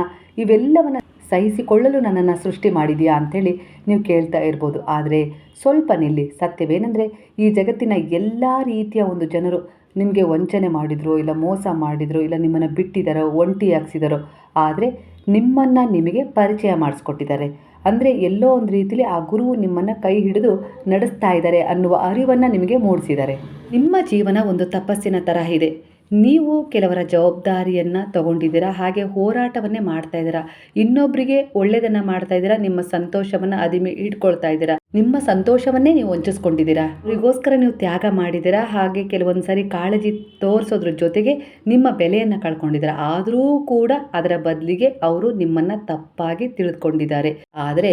S1: ಇವೆಲ್ಲವನ್ನು ಸಹಿಸಿಕೊಳ್ಳಲು ನನ್ನನ್ನು ಸೃಷ್ಟಿ ಮಾಡಿದೆಯಾ ಅಂಥೇಳಿ ನೀವು ಕೇಳ್ತಾ ಇರ್ಬೋದು. ಆದರೆ ಸ್ವಲ್ಪ ನಿಲ್ಲಿ. ಸತ್ಯವೇನೆಂದರೆ ಈ ಜಗತ್ತಿನ ಎಲ್ಲ ರೀತಿಯ ಒಂದು ಜನರು ನಿಮಗೆ ವಂಚನೆ ಮಾಡಿದ್ರು, ಇಲ್ಲ ಮೋಸ ಮಾಡಿದ್ರು, ಇಲ್ಲ ನಿಮ್ಮನ್ನು ಬಿಟ್ಟಿದ್ದಾರೋ, ಒಂಟಿಯಾಗಿಸಿದಾರೋ, ಆದರೆ ನಿಮ್ಮನ್ನು ನಿಮಗೆ ಪರಿಚಯ ಮಾಡಿಸ್ಕೊಟ್ಟಿದ್ದಾರೆ. ಅಂದರೆ ಎಲ್ಲೋ ಒಂದು ರೀತಿಯಲ್ಲಿ ಆ ಗುರುವು ನಿಮ್ಮನ್ನು ಕೈ ಹಿಡಿದು ನಡೆಸ್ತಾ ಇದ್ದಾರೆ ಅನ್ನುವ ಅರಿವನ್ನು ನಿಮಗೆ ಮೂಡಿಸಿದ್ದಾರೆ. ನಿಮ್ಮ ಜೀವನ ಒಂದು ತಪಸ್ಸಿನ ತರಹ ಇದೆ. ನೀವು ಕೆಲವರ ಜವಾಬ್ದಾರಿಯನ್ನು ತಗೊಂಡಿದ್ದೀರಾ, ಹಾಗೆ ಹೋರಾಟವನ್ನೇ ಮಾಡ್ತಾ ಇದ್ದೀರಾ. ಇನ್ನೊಬ್ಬರಿಗೆ ಒಳ್ಳೆಯದನ್ನು ಮಾಡ್ತಾ ಇದ್ದೀರಾ, ನಿಮ್ಮ ಸಂತೋಷವನ್ನು ಅದಿಮೆ ಇಟ್ಕೊಳ್ತಾ ಇದ್ದೀರಾ, ನಿಮ್ಮ ಸಂತೋಷವನ್ನೇ ನೀವು ವಂಚಿಸ್ಕೊಂಡಿದ್ದೀರಾ. ಅವರಿಗೋಸ್ಕರ ನೀವು ತ್ಯಾಗ ಮಾಡಿದ್ದೀರಾ, ಹಾಗೆ ಕೆಲವೊಂದು ಸಾರಿ ಕಾಳಜಿ ತೋರಿಸೋದ್ರ ಜೊತೆಗೆ ನಿಮ್ಮ ಬೆಲೆಯನ್ನು ಕಳ್ಕೊಂಡಿದ್ದೀರಾ. ಆದರೂ ಕೂಡ ಅದರ ಬದಲಿಗೆ ಅವರು ನಿಮ್ಮನ್ನು ತಪ್ಪಾಗಿ ತಿಳಿದುಕೊಂಡಿದ್ದಾರೆ. ಆದರೆ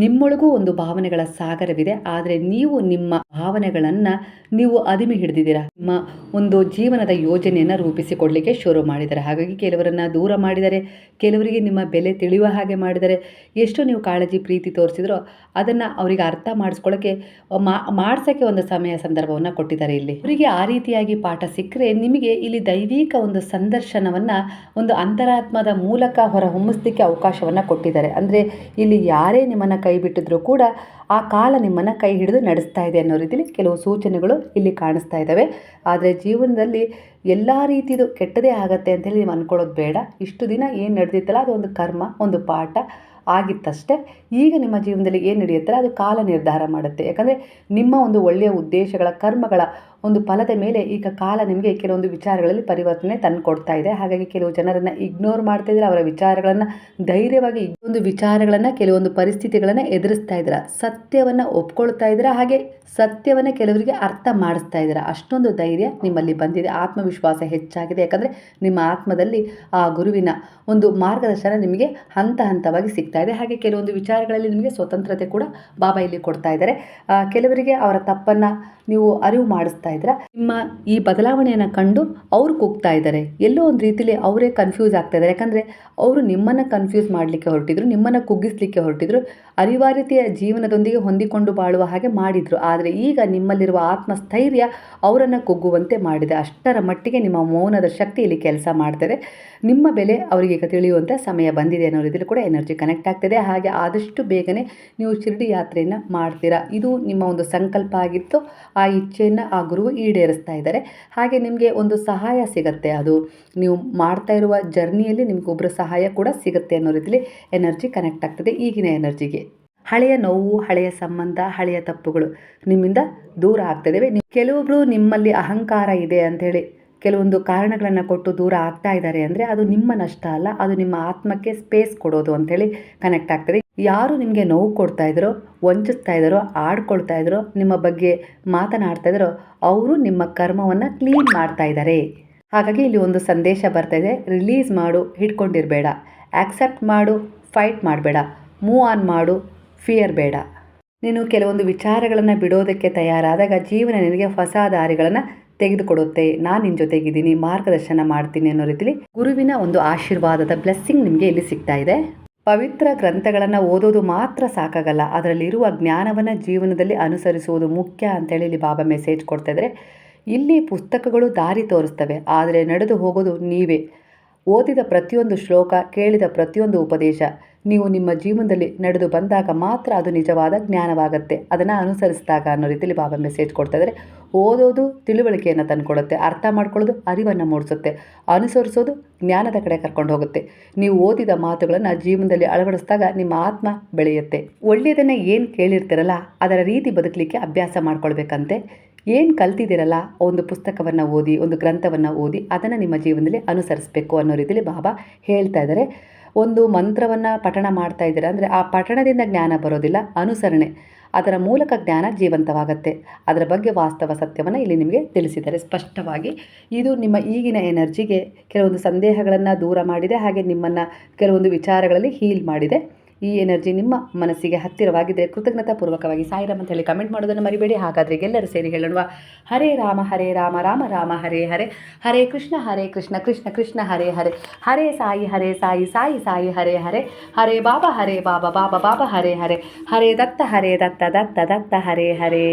S1: ನಿಮ್ಮೊಳಗೂ ಒಂದು ಭಾವನೆಗಳ ಸಾಗರವಿದೆ, ಆದರೆ ನೀವು ನಿಮ್ಮ ಭಾವನೆಗಳನ್ನು ನೀವು ಅದಿಮೆ ಹಿಡಿದಿದ್ದೀರಾ. ನಿಮ್ಮ ಒಂದು ಜೀವನದ ಯೋಜನೆಯನ್ನು ರೂಪಿಸಿಕೊಡ್ಲಿಕ್ಕೆ ಶುರು ಮಾಡಿದ್ದಾರೆ. ಹಾಗಾಗಿ ಕೆಲವರನ್ನು ದೂರ ಮಾಡಿದ್ದಾರೆ, ಕೆಲವರಿಗೆ ನಿಮ್ಮ ಬೆಲೆ ತಿಳಿಯುವ ಹಾಗೆ ಮಾಡಿದ್ದಾರೆ. ಎಷ್ಟು ನೀವು ಕಾಳಜಿ ಪ್ರೀತಿ ತೋರಿಸಿದ್ರೋ ಅದನ್ನು ಅವರಿಗೆ ಅರ್ಥ ಮಾಡಿಸ್ಕೊಳ್ಳೋಕ್ಕೆ ಮಾಡ್ಸೋಕ್ಕೆ ಒಂದು ಸಮಯ ಸಂದರ್ಭವನ್ನು ಕೊಟ್ಟಿದ್ದಾರೆ. ಇಲ್ಲಿ ಅವರಿಗೆ ಆ ರೀತಿಯಾಗಿ ಪಾಠ ಸಿಕ್ಕರೆ ನಿಮಗೆ ಇಲ್ಲಿ ದೈವಿಕ ಒಂದು ಸಂದರ್ಶನವನ್ನು ಒಂದು ಅಂತರಾತ್ಮದ ಮೂಲಕ ಹೊರಹೊಮ್ಮಿಸಲಿಕ್ಕೆ ಅವಕಾಶವನ್ನು ಕೊಟ್ಟಿದ್ದಾರೆ. ಅಂದರೆ ಇಲ್ಲಿ ಯಾರೇ ನಿಮ್ಮನ್ನು ಕೈ ಬಿಟ್ಟಿದ್ರೂ ಕೂಡ ಆ ಕಾಲ ನಿಮ್ಮನ್ನು ಕೈ ಹಿಡಿದು ನಡೆಸ್ತಾ ಇದೆ ಅನ್ನೋ ರೀತಿಯಲ್ಲಿ ಕೆಲವು ಸೂಚನೆಗಳು ಇಲ್ಲಿ ಕಾಣಿಸ್ತಾ ಇದ್ದಾವೆ. ಆದರೆ ಜೀವನದಲ್ಲಿ ಎಲ್ಲ ರೀತಿಯದು ಕೆಟ್ಟದೇ ಆಗತ್ತೆ ಅಂತೇಳಿ ನೀವು ಅಂದ್ಕೊಳ್ಳೋದು ಬೇಡ. ಇಷ್ಟು ದಿನ ಏನು ನಡೆದಿತ್ತಲ್ಲ ಅದು ಒಂದು ಕರ್ಮ, ಒಂದು ಪಾಠ ಆಗಿತ್ತಷ್ಟೇ. ಈಗ ನಿಮ್ಮ ಜೀವನದಲ್ಲಿ ಏನು ನಡೆಯುತ್ತಲ್ಲ ಅದು ಕಾಲ ನಿರ್ಧಾರ ಮಾಡುತ್ತೆ. ಯಾಕಂದರೆ ನಿಮ್ಮ ಒಂದು ಒಳ್ಳೆಯ ಉದ್ದೇಶಗಳ, ಕರ್ಮಗಳ ಒಂದು ಫಲದ ಮೇಲೆ ಈಗ ಕಾಲ ನಿಮಗೆ ಕೆಲವೊಂದು ವಿಚಾರಗಳಲ್ಲಿ ಪರಿವರ್ತನೆ ತಂದು ಕೊಡ್ತಾ ಇದೆ. ಹಾಗಾಗಿ ಕೆಲವು ಜನರನ್ನು ಇಗ್ನೋರ್ ಮಾಡ್ತಾ ಇದ್ದೀರಾ, ಅವರ ವಿಚಾರಗಳನ್ನು ಧೈರ್ಯವಾಗಿ ಒಂದು ವಿಚಾರಗಳನ್ನು, ಕೆಲವೊಂದು ಪರಿಸ್ಥಿತಿಗಳನ್ನು ಎದುರಿಸ್ತಾ ಇದ್ದೀರಾ, ಸತ್ಯವನ್ನು ಒಪ್ಕೊಳ್ತಾ ಇದ್ದೀರಾ, ಹಾಗೆ ಸತ್ಯವನ್ನು ಕೆಲವರಿಗೆ ಅರ್ಥ ಮಾಡಿಸ್ತಾ ಇದ್ದೀರಾ. ಅಷ್ಟೊಂದು ಧೈರ್ಯ ನಿಮ್ಮಲ್ಲಿ ಬಂದಿದೆ, ಆತ್ಮವಿಶ್ವಾಸ ಹೆಚ್ಚಾಗಿದೆ. ಯಾಕಂದರೆ ನಿಮ್ಮ ಆತ್ಮದಲ್ಲಿ ಆ ಗುರುವಿನ ಒಂದು ಮಾರ್ಗದರ್ಶನ ನಿಮಗೆ ಹಂತ ಹಂತವಾಗಿ ಸಿಗ್ತಾ ಇದೆ. ಹಾಗೆ ಕೆಲವೊಂದು ವಿಚಾರಗಳಲ್ಲಿ ನಿಮಗೆ ಸ್ವತಂತ್ರತೆ ಕೂಡ ಬಾಬಾ ಇಲ್ಲಿ ಕೊಡ್ತಾ ಇದ್ದಾರೆ. ಕೆಲವರಿಗೆ ಅವರ ತಪ್ಪನ್ನು ನೀವು ಅರಿವು ಮಾಡಿಸ್ತಾ ಇದ್ದೀರಾ, ನಿಮ್ಮ ಈ ಬದಲಾವಣೆಯನ್ನು ಕಂಡು ಅವ್ರು ಕೂಗ್ತಾ ಇದ್ದಾರೆ. ಎಲ್ಲೋ ಒಂದು ರೀತಿಲಿ ಅವರೇ ಕನ್ಫ್ಯೂಸ್ ಆಗ್ತಾ ಇದ್ದಾರೆ. ಯಾಕಂದರೆ ಅವರು ನಿಮ್ಮನ್ನು ಕನ್ಫ್ಯೂಸ್ ಮಾಡಲಿಕ್ಕೆ ಹೊರಟಿದ್ರು, ನಿಮ್ಮನ್ನು ಕುಗ್ಗಿಸ್ಲಿಕ್ಕೆ ಹೊರಟಿದ್ರು, ಅನಿವಾರ್ಯತೆಯ ಜೀವನದೊಂದಿಗೆ ಹೊಂದಿಕೊಂಡು ಬಾಳುವ ಹಾಗೆ ಮಾಡಿದರು. ಆದರೆ ಈಗ ನಿಮ್ಮಲ್ಲಿರುವ ಆತ್ಮಸ್ಥೈರ್ಯ ಅವರನ್ನು ಕುಗ್ಗುವಂತೆ ಮಾಡಿದೆ. ಅಷ್ಟರ ಮಟ್ಟಿಗೆ ನಿಮ್ಮ ಮೌನದ ಶಕ್ತಿ ಇಲ್ಲಿ ಕೆಲಸ ಮಾಡ್ತದೆ. ನಿಮ್ಮ ಬೆಲೆ ಅವರಿಗೆ ಈಗ ತಿಳಿಯುವಂಥ ಸಮಯ ಬಂದಿದೆ ಅನ್ನೋ ರೀತಿಯಲ್ಲಿ ಕೂಡ ಎನರ್ಜಿ ಕನೆಕ್ಟ್ ಆಗ್ತದೆ. ಹಾಗೆ ಆದಷ್ಟು ಬೇಗನೆ ನೀವು ಶಿರ್ಡಿ ಯಾತ್ರೆಯನ್ನು ಮಾಡ್ತೀರಾ. ಇದು ನಿಮ್ಮ ಒಂದು ಸಂಕಲ್ಪ ಆಗಿತ್ತು. ಆ ಇಚ್ಛೆಯನ್ನು ಆ ಗುರುವು ಈಡೇರಿಸ್ತಾ ಇದ್ದಾರೆ. ಹಾಗೆ ನಿಮಗೆ ಒಂದು ಸಹಾಯ ಸಿಗುತ್ತೆ. ಅದು ನೀವು ಮಾಡ್ತಾ ಇರುವ ಜರ್ನಿಯಲ್ಲಿ ನಿಮಗೊಬ್ಬರ ಸಹಾಯ ಕೂಡ ಸಿಗುತ್ತೆ ಅನ್ನೋ ರೀತಿಯಲ್ಲಿ ಎನರ್ಜಿ ಕನೆಕ್ಟ್ ಆಗ್ತದೆ ಈಗಿನ ಎನರ್ಜಿಗೆ. ಹಳೆಯ ನೋವು, ಹಳೆಯ ಸಂಬಂಧ, ಹಳೆಯ ತಪ್ಪುಗಳು ನಿಮ್ಮಿಂದ ದೂರ ಆಗ್ತಿದ್ದೇವೆ. ಕೆಲವೊಬ್ಬರು ನಿಮ್ಮಲ್ಲಿ ಅಹಂಕಾರ ಇದೆ ಅಂಥೇಳಿ ಕೆಲವೊಂದು ಕಾರಣಗಳನ್ನು ಕೊಟ್ಟು ದೂರ ಆಗ್ತಾ ಇದ್ದಾರೆ ಅಂದರೆ ಅದು ನಿಮ್ಮ ನಷ್ಟ ಅಲ್ಲ, ಅದು ನಿಮ್ಮ ಆತ್ಮಕ್ಕೆ ಸ್ಪೇಸ್ ಕೊಡೋದು ಅಂಥೇಳಿ ಕನೆಕ್ಟ್ ಆಗ್ತದೆ. ಯಾರು ನಿಮಗೆ ನೋವು ಕೊಡ್ತಾ ಇದ್ದಾರೋ, ವಂಚಿಸ್ತಾ ಇದ್ದಾರೋ, ಆಡ್ಕೊಳ್ತಾ ಇದ್ದಾರೋ, ನಿಮ್ಮ ಬಗ್ಗೆ ಮಾತನಾಡ್ತಾ ಇದ್ದಾರೋ ಅವರು ನಿಮ್ಮ ಕರ್ಮವನ್ನು ಕ್ಲೀನ್ ಮಾಡ್ತಾ ಇದ್ದಾರೆ. ಹಾಗಾಗಿ ಇಲ್ಲಿ ಒಂದು ಸಂದೇಶ ಬರ್ತಾ ಇದೆ, ರಿಲೀಸ್ ಮಾಡು, ಹಿಡ್ಕೊಂಡಿರಬೇಡ, ಆಕ್ಸೆಪ್ಟ್ ಮಾಡು, ಫೈಟ್ ಮಾಡಬೇಡ, ಮೂವ್ ಆನ್ ಮಾಡು, ಫಿಯರ್ ಬೇಡ. ನೀನು ಕೆಲವೊಂದು ವಿಚಾರಗಳನ್ನು ಬಿಡೋದಕ್ಕೆ ತಯಾರಾದಾಗ ಜೀವನ ನಿನಗೆ ಹೊಸ ದಾರಿಗಳನ್ನು ತೆಗೆದುಕೊಡುತ್ತೆ. ನಾನು ನಿನ್ನ ಜೊತೆಗಿದ್ದೀನಿ, ಮಾರ್ಗದರ್ಶನ ಮಾಡ್ತೀನಿ ಅನ್ನೋ ರೀತಿಲಿ ಗುರುವಿನ ಒಂದು ಆಶೀರ್ವಾದದ ಬ್ಲೆಸ್ಸಿಂಗ್ ನಿಮಗೆ ಇಲ್ಲಿ ಸಿಗ್ತಾ ಇದೆ. ಪವಿತ್ರ ಗ್ರಂಥಗಳನ್ನು ಓದೋದು ಮಾತ್ರ ಸಾಕಾಗಲ್ಲ, ಅದರಲ್ಲಿರುವ ಜ್ಞಾನವನ್ನು ಜೀವನದಲ್ಲಿ ಅನುಸರಿಸುವುದು ಮುಖ್ಯ ಅಂತೇಳಿ ಇಲ್ಲಿ ಬಾಬಾ ಮೆಸೇಜ್ ಕೊಡ್ತಾ ಇದ್ದಾರೆ. ಇಲ್ಲಿ ಪುಸ್ತಕಗಳು ದಾರಿ ತೋರಿಸ್ತವೆ, ಆದರೆ ನಡೆದು ಹೋಗೋದು ನೀವೇ. ಓದಿದ ಪ್ರತಿಯೊಂದು ಶ್ಲೋಕ, ಕೇಳಿದ ಪ್ರತಿಯೊಂದು ಉಪದೇಶ ನೀವು ನಿಮ್ಮ ಜೀವನದಲ್ಲಿ ನಡೆದು ಬಂದಾಗ ಮಾತ್ರ ಅದು ನಿಜವಾದ ಜ್ಞಾನವಾಗುತ್ತೆ, ಅದನ್ನು ಅನುಸರಿಸಿದಾಗ ಅನ್ನೋ ರೀತಿಯಲ್ಲಿ ಬಾಬಾ ಮೆಸೇಜ್ ಕೊಡ್ತಾ ಇದ್ದಾರೆ. ಓದೋದು ತಿಳುವಳಿಕೆಯನ್ನು ತಂದುಕೊಡುತ್ತೆ, ಅರ್ಥ ಮಾಡ್ಕೊಳ್ಳೋದು ಅರಿವನ್ನು ಮೂಡಿಸುತ್ತೆ, ಅನುಸರಿಸೋದು ಜ್ಞಾನದ ಕಡೆ ಕರ್ಕೊಂಡು ಹೋಗುತ್ತೆ. ನೀವು ಓದಿದ ಮಾತುಗಳನ್ನು ಜೀವನದಲ್ಲಿ ಅಳವಡಿಸಿದಾಗ ನಿಮ್ಮ ಆತ್ಮ ಬೆಳೆಯುತ್ತೆ. ಒಳ್ಳೆಯದನ್ನು ಏನು ಕೇಳಿರ್ತೀರಲ್ಲ ಅದರ ರೀತಿ ಬದುಕಲಿಕ್ಕೆ ಅಭ್ಯಾಸ ಮಾಡ್ಕೊಳ್ಬೇಕಂತೆ. ಏನು ಕಲ್ತಿದ್ದೀರಲ್ಲ ಒಂದು ಪುಸ್ತಕವನ್ನು ಓದಿ, ಒಂದು ಗ್ರಂಥವನ್ನು ಓದಿ ಅದನ್ನು ನಿಮ್ಮ ಜೀವನದಲ್ಲಿ ಅನುಸರಿಸಬೇಕು ಅನ್ನೋ ರೀತಿಯಲ್ಲಿ ಬಾಬಾ ಹೇಳ್ತಾ ಇದ್ದಾರೆ. ಒಂದು ಮಂತ್ರವನ್ನು ಪಠಣ ಮಾಡ್ತಾ ಇದ್ದೀರಾ ಅಂದರೆ ಆ ಪಠಣದಿಂದ ಜ್ಞಾನ ಬರೋದಿಲ್ಲ, ಅನುಸರಣೆ, ಅದರ ಮೂಲಕ ಜ್ಞಾನ ಜೀವಂತವಾಗುತ್ತೆ. ಅದರ ಬಗ್ಗೆ ವಾಸ್ತವ ಸತ್ಯವನ್ನು ಇಲ್ಲಿ ನಿಮಗೆ ತಿಳಿಸಿದ್ದಾರೆ ಸ್ಪಷ್ಟವಾಗಿ. ಇದು ನಿಮ್ಮ ಈಗಿನ ಎನರ್ಜಿಗೆ ಕೆಲವೊಂದು ಸಂದೇಹಗಳನ್ನು ದೂರ ಮಾಡಿದೆ, ಹಾಗೆ ನಿಮ್ಮನ್ನು ಕೆಲವೊಂದು ವಿಚಾರಗಳಲ್ಲಿ ಹೀಲ್ ಮಾಡಿದೆ. ಈ ಎನರ್ಜಿ ನಿಮ್ಮ ಮನಸ್ಸಿಗೆ ಹತ್ತಿರವಾಗಿದೆ. ಕೃತಜ್ಞತಾಪೂರ್ವಕವಾಗಿ ಸಾಯಿರಾಮ್ ಅಂತ ಹೇಳಿ ಕಮೆಂಟ್ ಮಾಡೋದನ್ನು ಮರಿಬೇಡಿ. ಹಾಗಾದರೆ ಎಲ್ಲರೂ ಸೇರಿ ಹೇಳೋಣ, ಹರೇ ರಾಮ ರಾಮ ರಾಮ ಹರೇ ಹರೇ, ಹರೇ ಕೃಷ್ಣ ಕೃಷ್ಣ ಕೃಷ್ಣ ಹರೇ ಹರೇ, ಹರೇ ಸಾಯಿ ಸಾಯಿ ಸಾಯಿ ಹರೇ ಹರೇ, ಹರೇ ಬಾಬಾ ಬಾಬಾ ಬಾಬಾ ಹರೇ ಹರೇ, ಹರೇ ದತ್ತ ದತ್ತ ದತ್ತ ಹರೇ ಹರೇ.